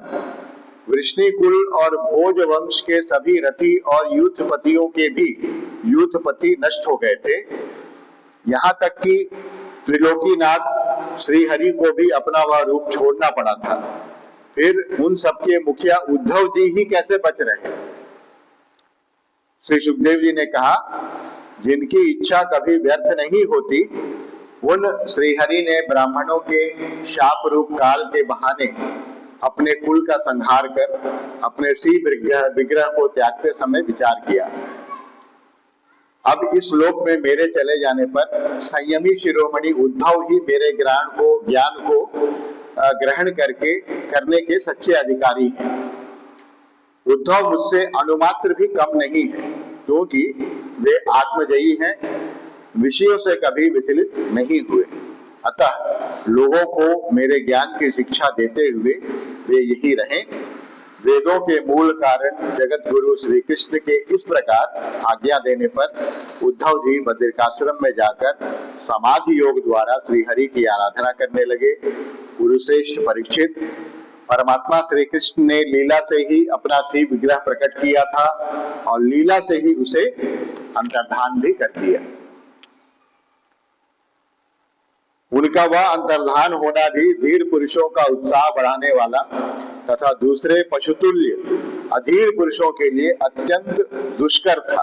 वृष्णि कुल और भोज वंश के सभी रथी और यूथपतियों के भी यूथपति नष्ट हो गए थे, यहाँ तक कि त्रिलोकीनाथ श्रीहरि को भी अपना वह रूप छोड़ना पड़ा था। फिर उन सबके मुखिया उद्धव जी ही कैसे बच रहे? श्री सुखदेव जी ने कहा, जिनकी इच्छा कभी व्यर्थ नहीं होती, उन श्रीहरि ने ब्राह्मणों के शाप रूप काल के बहाने अपने कुल का संहार कर अपने सी विग्रह को त्यागते समय विचार किया। अब इस लोक में मेरे चले जाने पर संयमी शिरोमणि उद्धव ही मेरे ज्ञान को ग्रहण करने के सच्चे अधिकारी हैं। उद्धव मुझसे अणुमात्र भी कम नहीं है, क्योंकि वे आत्मजयी हैं, विषयों से कभी विचलित नहीं हुए। अतः लोगों को मेरे ज्ञान की शिक्षा देते हुए वे यही रहें। वेदों के मूल कारण जगत गुरु श्री कृष्ण के इस प्रकार आज्ञा देने पर उद्धव जी बद्रिकाश्रम में जाकर समाधि योग द्वारा श्री हरि की आराधना करने लगे। गुरुश्रेष्ठ परीक्षित, परमात्मा श्री कृष्ण ने लीला से ही अपना सी विग्रह प्रकट किया था और लीला से ही उसे अंतर्धान भी कर दिया। उनका वह अंतर्धान होना भी धीर पुरुषों का उत्साह बढ़ाने वाला तथा दूसरे पशुतुल्य अधीर पुरुषों के लिए अत्यंत दुष्कर था।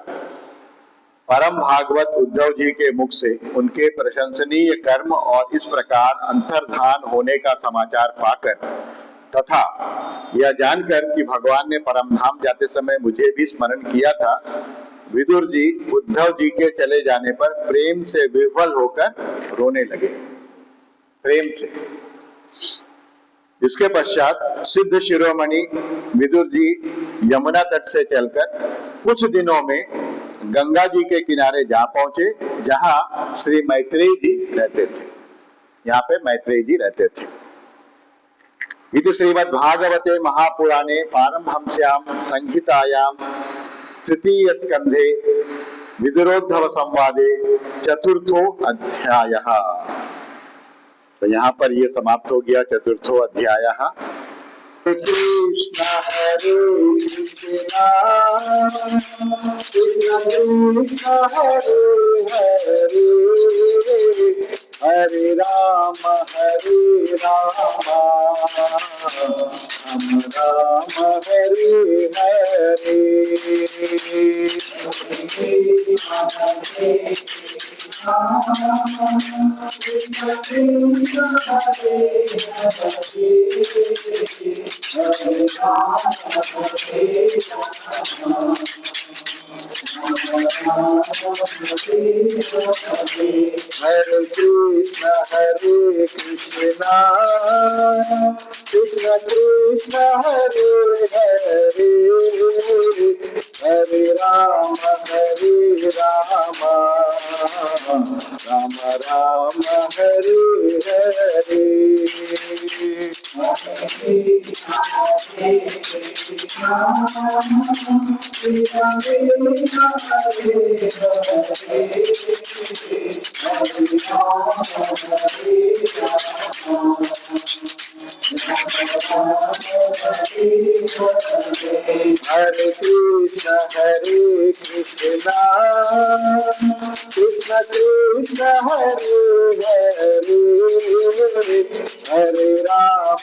परम भागवत उद्धव जी के मुख से उनके प्रशंसनीय कर्म और इस प्रकार अंतर्धान होने का समाचार पाकर तथा यह जानकर कि भगवान ने परम धाम जाते समय मुझे भी स्मरण किया था, विदुर जी उद्धव जी के चले जाने पर प्रेम से विह्वल होकर रोने लगे, प्रेम से। इसके पश्चात सिद्ध शिरोमणि विदुर जी यमुना तट से चलकर कुछ दिनों में गंगा जी के किनारे जा पहुंचे, जहां श्री मैत्रेयी जी रहते थे। यहाँ पे मैत्रेयी जी रहते थे। इति श्रीमद्भागवते महापुराणे पारमहंस्यां संहितायां तृतीय स्कंधे विदुरोद्धव संवादे चतुर्थो अध्यायः। तो यहाँ पर ये समाप्त हो गया चतुर्थो अध्यायः। कृष्ण हरे कृष्ण कृष्ण कृष्ण हरे हरे हरे राम राम हरे हरे। हरे कृष्ण कृष्ण कृष्ण हरे हरे हरे राम राम राम हरे हरे। हरे कृष्ण कृष्ण कृष्ण हरे हरे, हरे राम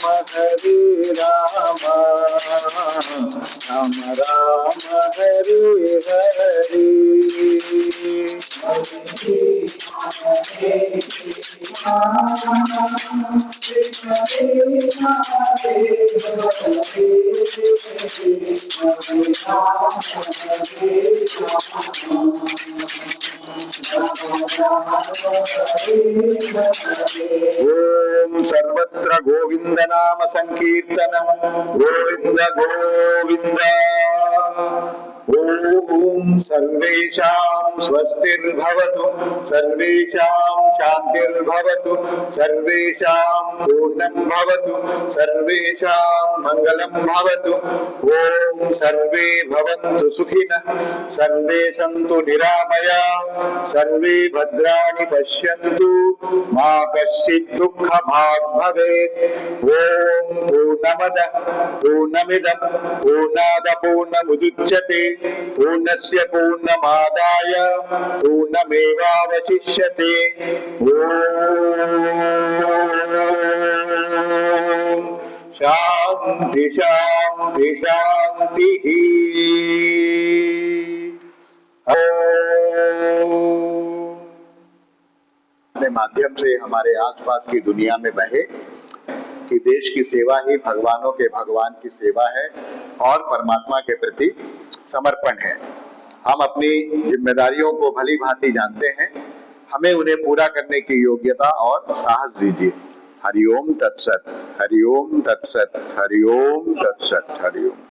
राम राम हरे हरे। ओम सर्वत्र गोविंद नाम संकीर्तनम, गोविंद गोविंद। ओम सर्वेषां स्वस्तिर्भवतु, सर्वेषां शान्तिर्भवतु, सर्वेषां पूर्णं भवतु, सर्वेषां मंगलं भवतु। ओम सर्वे भवन्तु सुखिनः, सर्वे सन्तु निरामयाः, सर्वे भद्राणि पश्यन्तु, मा कश्चित् दुःखभाग् भवेत्। ओम पूर्णमदः पूर्णमिदं पूर्णात् पूर्णमुदच्यते, पूर्णस्य पूर्णमादाय पूर्णमेवावशिष्यते। ओम शांति शांति शांति। अपने माध्यम से हमारे आसपास की दुनिया में बहे कि देश की सेवा ही भगवानों के भगवान की सेवा है और परमात्मा के प्रति समर्पण है। हम अपनी जिम्मेदारियों को भली भांति जानते हैं, हमें उन्हें पूरा करने की योग्यता और साहस दीजिए। हरिओम तत्सत, हरिओम तत्सत, हरिओम तत्सत, हरिओम।